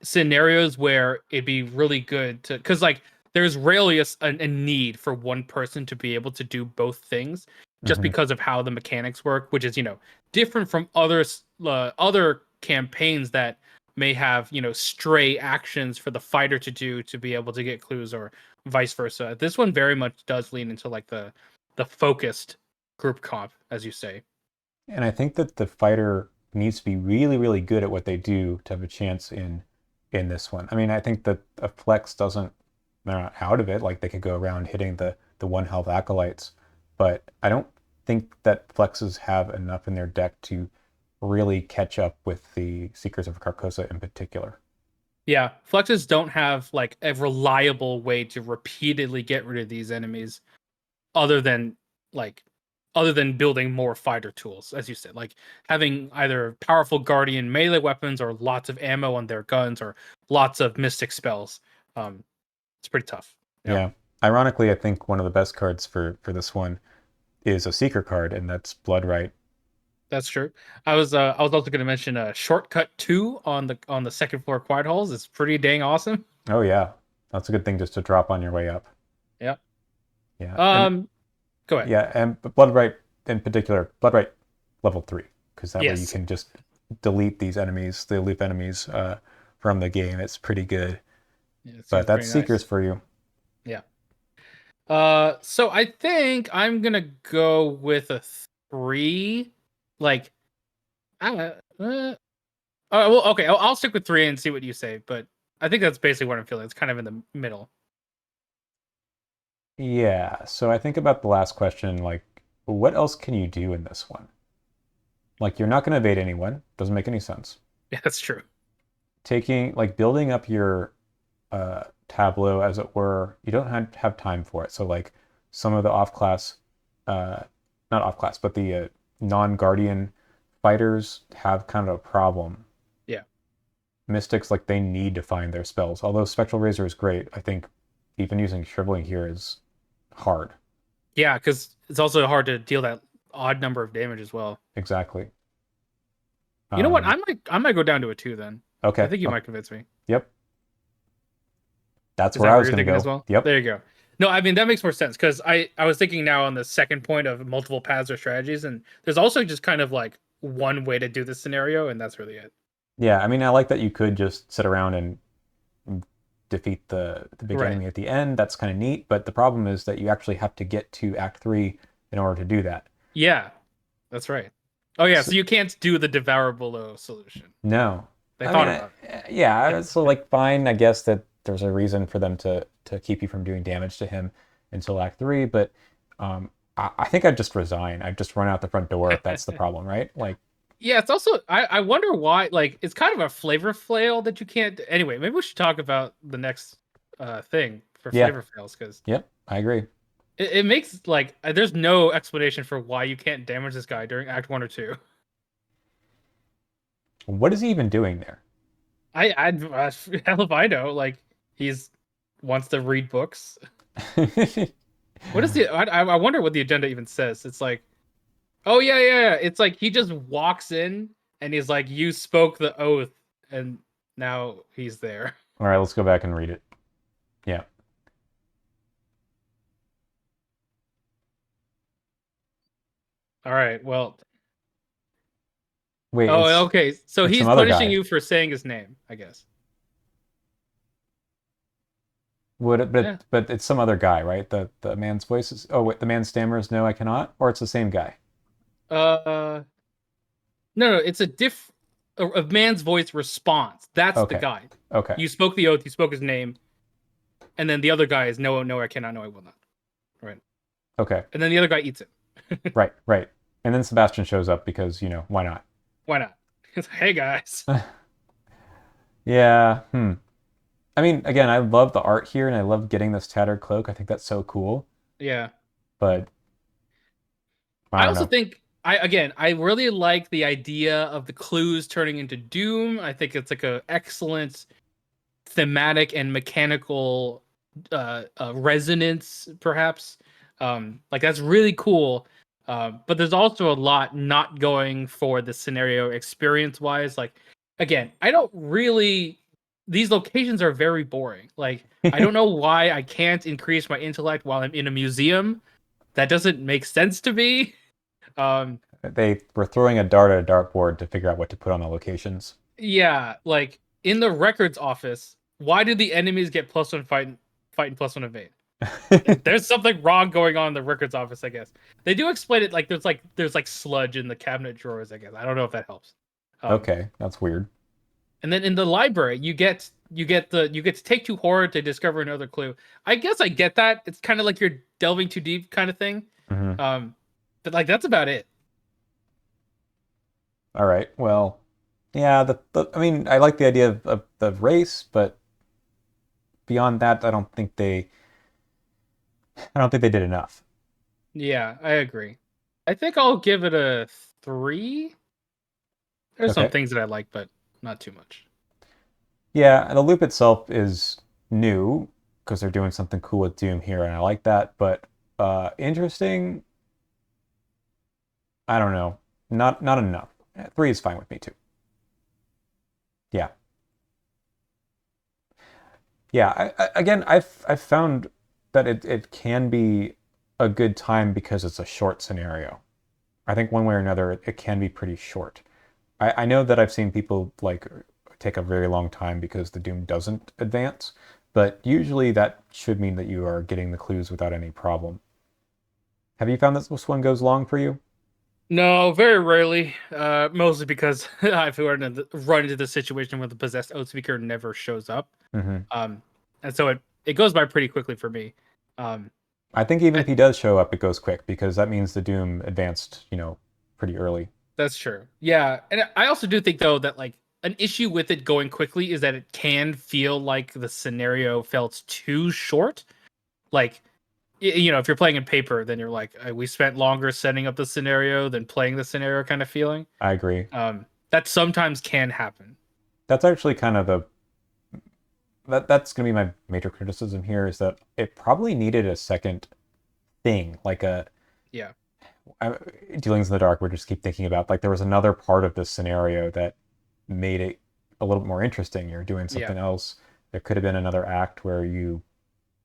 [SPEAKER 2] scenarios where it'd be really good to because like there's rarely a need for one person to be able to do both things just
[SPEAKER 1] Mm-hmm.
[SPEAKER 2] because of how the mechanics work, which is different from other campaigns that may have stray actions for the fighter to do to be able to get clues or vice versa. This one very much does lean into like the focused group comp, as you say.
[SPEAKER 1] And I think that the fighter needs to be really, really good at what they do to have a chance in this one. I mean, I think that a flex doesn't they're not out of it. Like they could go around hitting the one health acolytes, but I don't think that flexes have enough in their deck to really catch up with the Seekers of Carcosa in particular.
[SPEAKER 2] Yeah, flexes don't have like a reliable way to repeatedly get rid of these enemies other than like other than building more fighter tools, as you said, like having either powerful guardian melee weapons or lots of ammo on their guns or lots of mystic spells. It's pretty tough. Yeah,
[SPEAKER 1] Yeah. Ironically, I think one of the best cards for this one is a Seeker card, and that's Bloodright.
[SPEAKER 2] that's true. I was also going to mention shortcut 2 on the second floor quiet halls. It's pretty dang awesome.
[SPEAKER 1] Oh yeah, that's a good thing just to drop on your way up.
[SPEAKER 2] Yeah.
[SPEAKER 1] Yeah, and
[SPEAKER 2] Um. Go ahead.
[SPEAKER 1] yeah, and Bloodright in particular, Bloodright level 3, because that way you
[SPEAKER 2] Yes.
[SPEAKER 1] can just delete these enemies, the loop enemies, from the game. It's pretty good.
[SPEAKER 2] Yeah, it
[SPEAKER 1] But
[SPEAKER 2] seems
[SPEAKER 1] that's
[SPEAKER 2] pretty
[SPEAKER 1] Seekers
[SPEAKER 2] nice.
[SPEAKER 1] for you.
[SPEAKER 2] Yeah. So I think I'm gonna go with a 3. Like, uh, uh, well, okay, I'll stick with 3 and see what you say. But I think that's basically what I'm feeling. It's kind of in the middle.
[SPEAKER 1] Yeah, so I think about the last question, like, what else can you do in this one? Like, you're not going to evade anyone. Doesn't make any sense.
[SPEAKER 2] Yeah, that's true.
[SPEAKER 1] Taking, like, building up your tableau, as it were, you don't have time for it. So, like, some of the off-class, uh, not off-class, but the non-guardian fighters have kind of a problem.
[SPEAKER 2] Yeah,
[SPEAKER 1] Mystics, like, they need to find their spells. Although Spectral Razor is great, I think even using Shriveling here is hard.
[SPEAKER 2] yeah, because it's also hard to deal that odd number of damage as well.
[SPEAKER 1] Exactly.
[SPEAKER 2] You know what?
[SPEAKER 1] Um,
[SPEAKER 2] I might go down to a 2 then. I
[SPEAKER 1] okay.
[SPEAKER 2] think you
[SPEAKER 1] Oh,
[SPEAKER 2] might convince me.
[SPEAKER 1] yep. That's
[SPEAKER 2] Is
[SPEAKER 1] where
[SPEAKER 2] that
[SPEAKER 1] I
[SPEAKER 2] what
[SPEAKER 1] was
[SPEAKER 2] you're
[SPEAKER 1] going to
[SPEAKER 2] thinking as
[SPEAKER 1] go.
[SPEAKER 2] well?
[SPEAKER 1] Yep.
[SPEAKER 2] There you go. No, I mean that makes more sense because I was thinking now on the second point of multiple paths or strategies, and there's also just kind of like one way to do this scenario, and that's really it.
[SPEAKER 1] Yeah, I mean, I like that you could just sit around and defeat the big
[SPEAKER 2] Right.
[SPEAKER 1] enemy at the end. That's kind of neat, but the problem is that you actually have to get to Act 3 in order to do that.
[SPEAKER 2] Yeah, that's right. Oh yeah,
[SPEAKER 1] So,
[SPEAKER 2] so you can't do the devour below solution.
[SPEAKER 1] no.
[SPEAKER 2] They
[SPEAKER 1] I
[SPEAKER 2] thought
[SPEAKER 1] mean,
[SPEAKER 2] about
[SPEAKER 1] yeah,
[SPEAKER 2] it.
[SPEAKER 1] so like fine, I guess that there's a reason for them to keep you from doing damage to him until Act 3, but I think I'd just resign. I'd just run out the front door if that's the problem, right? Like,
[SPEAKER 2] Yeah, it's also I wonder why like it's kind of a flavor flail that you can't anyway, maybe we should talk about the next thing for
[SPEAKER 1] yeah,
[SPEAKER 2] flavor fails because
[SPEAKER 1] yep, I agree.
[SPEAKER 2] it makes like there's no explanation for why you can't damage this guy during Act 1 or 2.
[SPEAKER 1] What is he even doing there?
[SPEAKER 2] Hell if I know. Like he's wants to read books. What is the? I wonder what the agenda even says. It's like, oh yeah. It's like he just walks in and he's like, "You spoke the oath," and now he's there.
[SPEAKER 1] All right, let's go back and read it. Yeah.
[SPEAKER 2] All right. Well.
[SPEAKER 1] Wait,
[SPEAKER 2] Oh, okay. So
[SPEAKER 1] it's some
[SPEAKER 2] he's
[SPEAKER 1] other
[SPEAKER 2] punishing
[SPEAKER 1] guy.
[SPEAKER 2] you for saying his name, I guess.
[SPEAKER 1] Would it,
[SPEAKER 2] Yeah.
[SPEAKER 1] but it's some other guy, right? The man's voice is. Oh, wait, the man stammers, "No, I cannot," or it's the same guy.
[SPEAKER 2] Uh. No. It's a man's voice response. That's the
[SPEAKER 1] Okay,
[SPEAKER 2] guy.
[SPEAKER 1] okay,
[SPEAKER 2] You spoke the oath. You spoke his name, and then the other guy is no, no, I cannot, no, I will not. Right.
[SPEAKER 1] okay.
[SPEAKER 2] And then the other guy eats it.
[SPEAKER 1] Right, right. And then Sebastian shows up because, why not?
[SPEAKER 2] Why not? Hey guys.
[SPEAKER 1] Yeah, I mean, again, I love the art here and I love getting this tattered cloak. I think that's so cool.
[SPEAKER 2] Yeah.
[SPEAKER 1] But I
[SPEAKER 2] I
[SPEAKER 1] don't
[SPEAKER 2] also
[SPEAKER 1] know.
[SPEAKER 2] think I really like the idea of the clues turning into doom. I think it's like a excellent thematic and mechanical resonance, perhaps. Like that's really cool. But there's also a lot not going for the scenario experience wise. Like again, I don't really these locations are very boring. Like I don't know why I can't increase my intellect while I'm in a museum. That doesn't make sense to me. Um,
[SPEAKER 1] They were throwing a dart at a dartboard to figure out what to put on the locations.
[SPEAKER 2] yeah, like in the records office, why do the enemies get +1 fight and +1 evade? There's something wrong going on in the records office, I guess. They do explain it like there's like sludge in the cabinet drawers, I guess. I don't know if that helps. Um,
[SPEAKER 1] Okay, that's weird.
[SPEAKER 2] and then in the library, you get to take two horror to discover another clue. I guess I get that. It's kind of like you're delving too deep kind of thing.
[SPEAKER 1] Hmm.
[SPEAKER 2] Um, but like that's about it.
[SPEAKER 1] All right. Well, yeah, I mean, I like the idea of the race, but beyond that, I don't think they did enough.
[SPEAKER 2] Yeah, I agree. I think I'll give it a 3. There's some
[SPEAKER 1] Okay.
[SPEAKER 2] things that I like, but not too much.
[SPEAKER 1] Yeah, the loop itself is new because they're doing something cool with Doom here, and I like that. But interesting, I don't know. Not enough. 3 is fine with me too. Yeah. Yeah. Again, I've found that it can be a good time because it's a short scenario. I think one way or another, it can be pretty short. I know that I've seen people like take a very long time because the Doom doesn't advance, but usually that should mean that you are getting the clues without any problem. Have you found that this one goes long for you?
[SPEAKER 2] No, very rarely. Mostly because I've run into the situation where the possessed oathspeaker never shows up.
[SPEAKER 1] Hmm.
[SPEAKER 2] Um, and so it goes by pretty quickly for me. Um,
[SPEAKER 1] I think even
[SPEAKER 2] I,
[SPEAKER 1] if he does show up, it goes quick because that means the Doom advanced, pretty early.
[SPEAKER 2] that's true. Yeah, and I also do think though that like an issue with it going quickly is that it can feel like the scenario felt too short. Like if you're playing in paper, then you're like, we spent longer setting up the scenario than playing the scenario kind of feeling.
[SPEAKER 1] I agree.
[SPEAKER 2] That sometimes can happen.
[SPEAKER 1] That's actually kind of that's going to be my major criticism here is that it probably needed a second thing, like
[SPEAKER 2] Yeah.
[SPEAKER 1] I, dealings in the dark. We just keep thinking about like there was another part of this scenario that made it a little bit more interesting. You're doing
[SPEAKER 2] Yeah.
[SPEAKER 1] something else. There could have been another act where you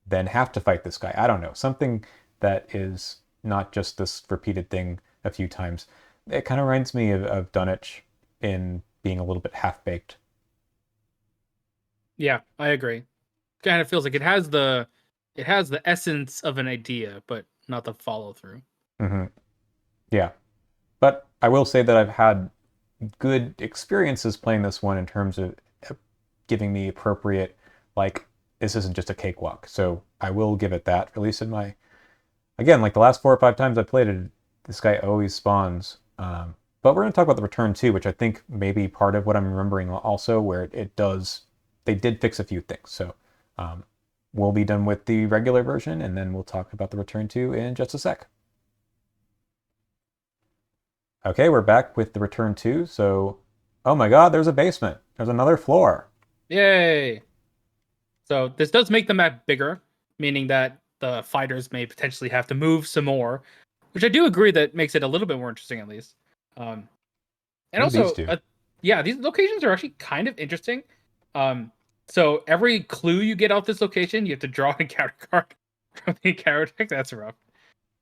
[SPEAKER 1] then have to fight this guy. I don't know. Something that is not just this repeated thing a few times. It kind of reminds me of Dunwich in being a little bit half baked.
[SPEAKER 2] Yeah, I agree. kind of feels like it has the essence of an idea, but not the follow through.
[SPEAKER 1] Hmm. Yeah. But I will say that I've had good experiences playing this one in terms of giving me appropriate, like, this isn't just a cakewalk. So I will give it that. At least in my, again, like the last 4 or 5 times I played it, this guy always spawns. But we're going to talk about the return too, which I think may be part of what I'm remembering also, where it does, they did fix a few things. So um, we'll be done with the regular version, and then we'll talk about the return 2 in just a sec. Okay, we're back with the return 2. So, oh my God, there's a basement. There's another floor.
[SPEAKER 2] Yay! So this does make the map bigger, meaning that the fighters may potentially have to move some more, which I do agree that makes it a little bit more interesting at least. Um, and
[SPEAKER 1] What do these
[SPEAKER 2] also,
[SPEAKER 1] do?
[SPEAKER 2] yeah, these locations are actually kind of interesting. Um, so every clue you get off this location, you have to draw an encounter card from the encounter deck. That's rough.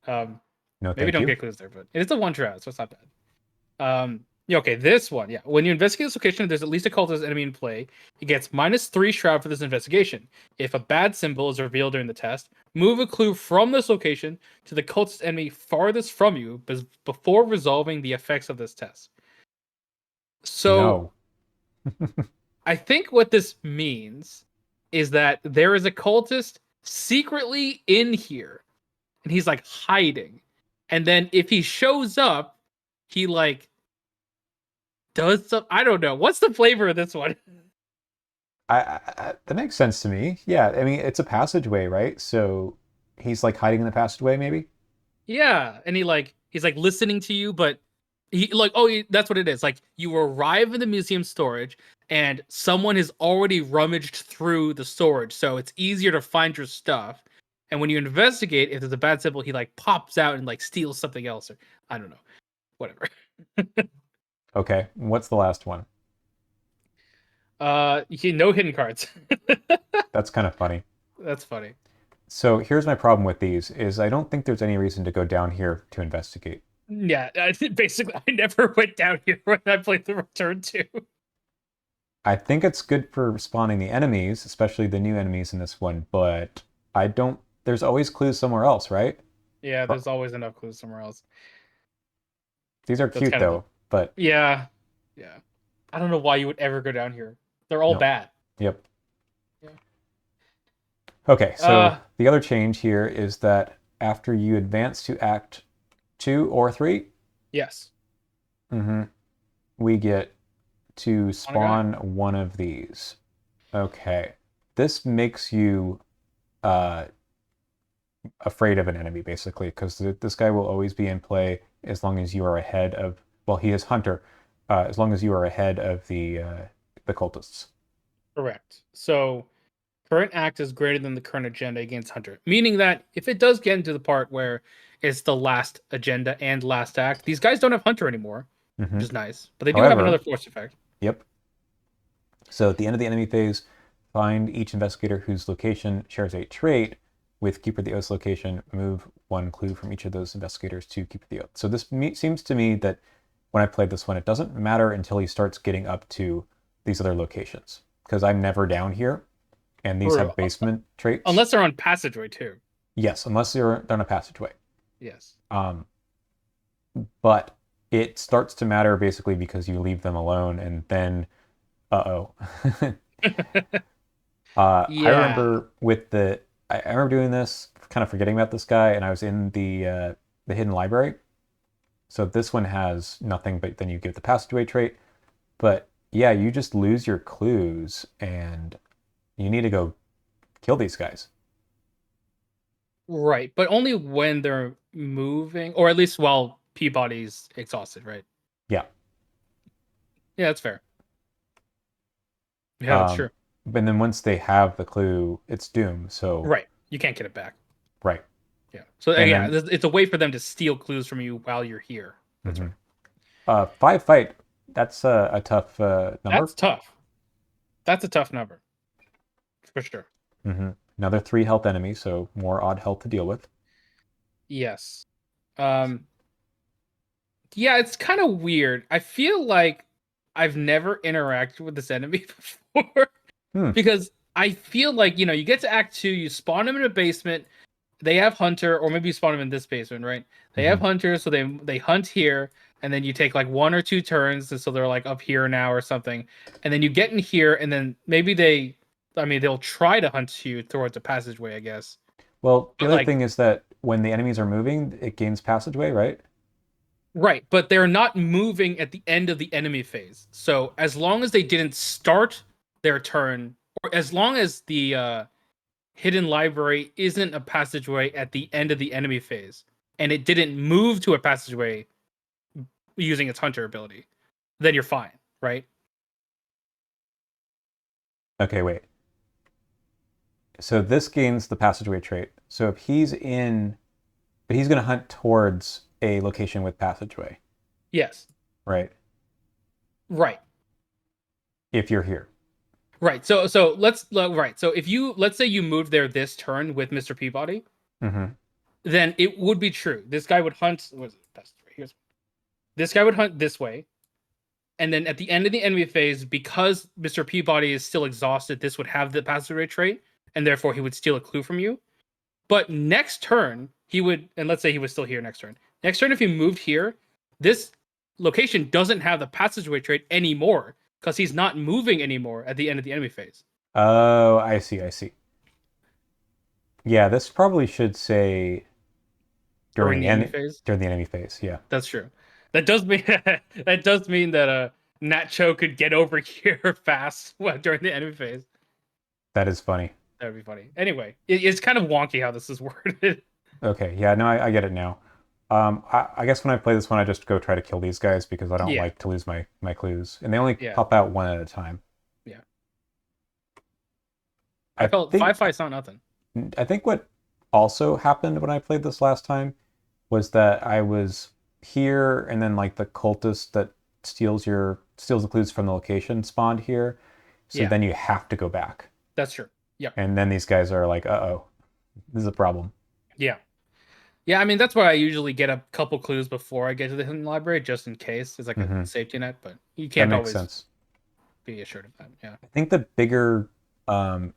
[SPEAKER 2] Um,
[SPEAKER 1] No,
[SPEAKER 2] maybe
[SPEAKER 1] thank
[SPEAKER 2] don't
[SPEAKER 1] you.
[SPEAKER 2] get clues there, but it is a one shot, so it's not bad. Yeah, okay, this one, yeah. When you investigate this location, there's at least a cultist enemy in play. It gets -3 shroud for this investigation. If a bad symbol is revealed during the test, move a clue from this location to the cultist enemy farthest from you before resolving the effects of this test. So
[SPEAKER 1] No.
[SPEAKER 2] I think what this means is that there is a cultist secretly in here, and he's like hiding. And then if he shows up, he like does some. I don't know. What's the flavor of this one?
[SPEAKER 1] That makes sense to me. Yeah, I mean, it's a passageway, right? So he's like hiding in the passageway, maybe?
[SPEAKER 2] Yeah, and he's like listening to you, but he like that's what it is. Like you arrive in the museum storage, and someone has already rummaged through the storage, so it's easier to find your stuff. And when you investigate, if there's a bad symbol, he like pops out and like steals something else, or I don't know, whatever.
[SPEAKER 1] Okay, what's the last one?
[SPEAKER 2] No hidden cards.
[SPEAKER 1] That's kind of funny.
[SPEAKER 2] That's funny.
[SPEAKER 1] So here's my problem with these is I don't think there's any reason to go down here to investigate.
[SPEAKER 2] Yeah, basically, I never went down here when I played the Return 2.
[SPEAKER 1] I think it's good for spawning the enemies, especially the new enemies in this one, but I don't, there's always clues somewhere else, right?
[SPEAKER 2] Yeah, there's always enough clues somewhere else.
[SPEAKER 1] These are
[SPEAKER 2] That's
[SPEAKER 1] cute
[SPEAKER 2] kind of the
[SPEAKER 1] though, but
[SPEAKER 2] yeah, yeah. I don't know why you would ever go down here. They're all
[SPEAKER 1] no.
[SPEAKER 2] bad.
[SPEAKER 1] Yep.
[SPEAKER 2] Yeah.
[SPEAKER 1] Okay, so
[SPEAKER 2] Uh,
[SPEAKER 1] the other change here is that after you advance to Act 2 or 3,
[SPEAKER 2] yes.
[SPEAKER 1] hmm we get to
[SPEAKER 2] On a guy.
[SPEAKER 1] spawn one of these. Okay. This makes you uh, afraid of an enemy, basically, because this guy will always be in play as long as you are ahead of, well, he is Hunter, as long as you are ahead of the cultists.
[SPEAKER 2] Correct. So current act is greater than the current agenda against Hunter, meaning that if it does get into the part where it's the last agenda and last act, these guys don't have Hunter anymore,
[SPEAKER 1] Hmm.
[SPEAKER 2] which is nice, but they do have another
[SPEAKER 1] However,
[SPEAKER 2] force effect.
[SPEAKER 1] yep. So at the end of the enemy phase, find each investigator whose location shares a trait with Keeper of the Oath's location. Move one clue from each of those investigators to Keeper of the Oath. So this seems to me that when I played this one, it doesn't matter until he starts getting up to these other locations, because I'm never down here, and these
[SPEAKER 2] Or
[SPEAKER 1] have basement traits.
[SPEAKER 2] unless they're on passageway too.
[SPEAKER 1] Yes, unless you're down a passageway.
[SPEAKER 2] Yes.
[SPEAKER 1] Um, but it starts to matter basically because you leave them alone, and then, uh-oh. I
[SPEAKER 2] Yeah.
[SPEAKER 1] remember with I remember doing this, kind of forgetting about this guy, and I was in the hidden library. So this one has nothing, but then you get the passageway trait. But yeah, you just lose your clues, and you need to go kill these guys.
[SPEAKER 2] Right, but only when they're moving, or at least while Peabody's exhausted, right?
[SPEAKER 1] Yeah.
[SPEAKER 2] Yeah, that's fair. Yeah, that's
[SPEAKER 1] Um,
[SPEAKER 2] true.
[SPEAKER 1] but then once they have the clue, it's doom. So
[SPEAKER 2] Right, you can't get it back.
[SPEAKER 1] right,
[SPEAKER 2] Yeah. So
[SPEAKER 1] and
[SPEAKER 2] yeah,
[SPEAKER 1] then
[SPEAKER 2] it's a way for them to steal clues from you while you're here. That's right.
[SPEAKER 1] mhm. 5 fight. That's a tough
[SPEAKER 2] That's
[SPEAKER 1] number.
[SPEAKER 2] tough. That's a tough number for sure.
[SPEAKER 1] Another 3 health enemy, so more odd health to deal with.
[SPEAKER 2] Yes. Um. Yeah, it's kind of weird. I feel like I've never interacted with this enemy before
[SPEAKER 1] Hmm.
[SPEAKER 2] because I feel like, you get to Act 2, you spawn them in a basement. They have hunter, or maybe you spawn them in this basement, right? They have
[SPEAKER 1] Hmm.
[SPEAKER 2] hunter, so they hunt here, and then you take like 1 or 2 turns, and so they're like up here now or something. And then you get in here, and then maybe they'll try to hunt you towards a passageway, I guess.
[SPEAKER 1] Well, the
[SPEAKER 2] But
[SPEAKER 1] other
[SPEAKER 2] like,
[SPEAKER 1] thing is that when the enemies are moving, it gains passageway, right?
[SPEAKER 2] right, but they're not moving at the end of the enemy phase. So as long as they didn't start their turn, or as long as the hidden library isn't a passageway at the end of the enemy phase, and it didn't move to a passageway using its hunter ability, then you're fine, right?
[SPEAKER 1] Okay, wait. So this gains the passageway trait. So if he's in, but he's going to hunt towards a location with passageway,
[SPEAKER 2] Yes.
[SPEAKER 1] right?
[SPEAKER 2] Right.
[SPEAKER 1] If you're here.
[SPEAKER 2] Right. So if you, let's say you moved there this turn with Mr. Peabody,
[SPEAKER 1] Hmm.
[SPEAKER 2] then it would be true. This guy would hunt. Was it passageway? This guy would hunt this way, and then at the end of the enemy phase, because Mr. Peabody is still exhausted, this would have the passageway trait, and therefore he would steal a clue from you. But next turn, he would, and let's say he was still here next turn. Next turn, if he moved here, this location doesn't have the passageway trait anymore because he's not moving anymore at the end of the enemy phase.
[SPEAKER 1] Oh, I see, I see. Yeah, this probably should say
[SPEAKER 2] During the enemy phase.
[SPEAKER 1] during the enemy phase. Yeah,
[SPEAKER 2] That's true. That does mean that does mean that Nacho could get over here fast during the enemy phase.
[SPEAKER 1] that is funny.
[SPEAKER 2] That would be funny. Anyway, it's kind of wonky how this is worded.
[SPEAKER 1] Okay, yeah, no, I get it now. I guess when I play this one, I just go try to kill these guys because I don't
[SPEAKER 2] Yeah,
[SPEAKER 1] like to lose my clues, and they only
[SPEAKER 2] yeah,
[SPEAKER 1] pop out one at a time.
[SPEAKER 2] yeah. I
[SPEAKER 1] I
[SPEAKER 2] felt
[SPEAKER 1] think
[SPEAKER 2] 5-5's not nothing.
[SPEAKER 1] I think what also happened when I played this last time was that I was here, and then like the cultist that steals the clues from the location spawned here, so
[SPEAKER 2] Yeah,
[SPEAKER 1] then you have to go back,
[SPEAKER 2] that's true. Yep.
[SPEAKER 1] and then these guys are like, "Uh-oh, this is a problem."
[SPEAKER 2] Yeah. Yeah, I mean that's why I usually get a couple clues before I get to the hidden library, just in case. It's like a
[SPEAKER 1] Hmm.
[SPEAKER 2] safety net, but you
[SPEAKER 1] That
[SPEAKER 2] can't
[SPEAKER 1] makes
[SPEAKER 2] always
[SPEAKER 1] sense.
[SPEAKER 2] be assured of that. Yeah.
[SPEAKER 1] I think the bigger um,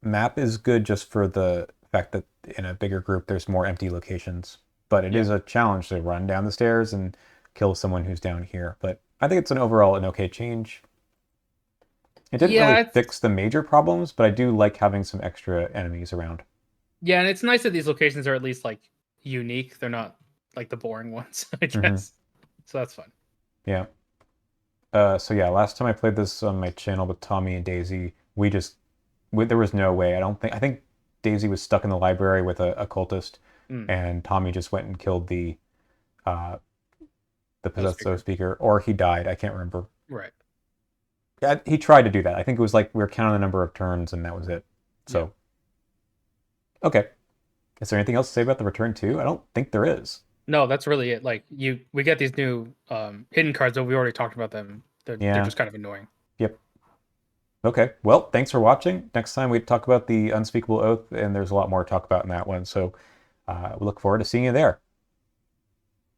[SPEAKER 1] map is good just for the fact that in a bigger group there's more empty locations. But it
[SPEAKER 2] Yeah.
[SPEAKER 1] is a challenge to run down the stairs and kill someone who's down here. But I think it's an overall an okay change. It didn't
[SPEAKER 2] Yeah,
[SPEAKER 1] really fix the major problems, but I do like having some extra enemies around.
[SPEAKER 2] yeah, and it's nice that these locations are at least like unique. They're not like the boring ones, I
[SPEAKER 1] Hmm.
[SPEAKER 2] guess. So that's fun.
[SPEAKER 1] Yeah. So yeah, last time I played this on my channel with Tommy and Daisy, there was no way. I think Daisy was stuck in the library with a cultist,
[SPEAKER 2] Mm.
[SPEAKER 1] and Tommy just went and killed uh, the
[SPEAKER 2] Oath
[SPEAKER 1] possessed
[SPEAKER 2] speaker.
[SPEAKER 1] speaker, or he died. I can't remember.
[SPEAKER 2] Right.
[SPEAKER 1] Yeah, he tried to do that. I think it was like we were counting the number of turns, and that was it.
[SPEAKER 2] Yeah.
[SPEAKER 1] So okay, is there anything else to say about the return two? I don't think there is.
[SPEAKER 2] No, that's really it. Like we get these new hidden cards, but we already talked about them. They're
[SPEAKER 1] Yeah.
[SPEAKER 2] just kind of annoying.
[SPEAKER 1] Yep. Okay. Well, thanks for watching. Next time we talk about the unspeakable oath, and there's a lot more to talk about in that one. So we look forward to seeing you there.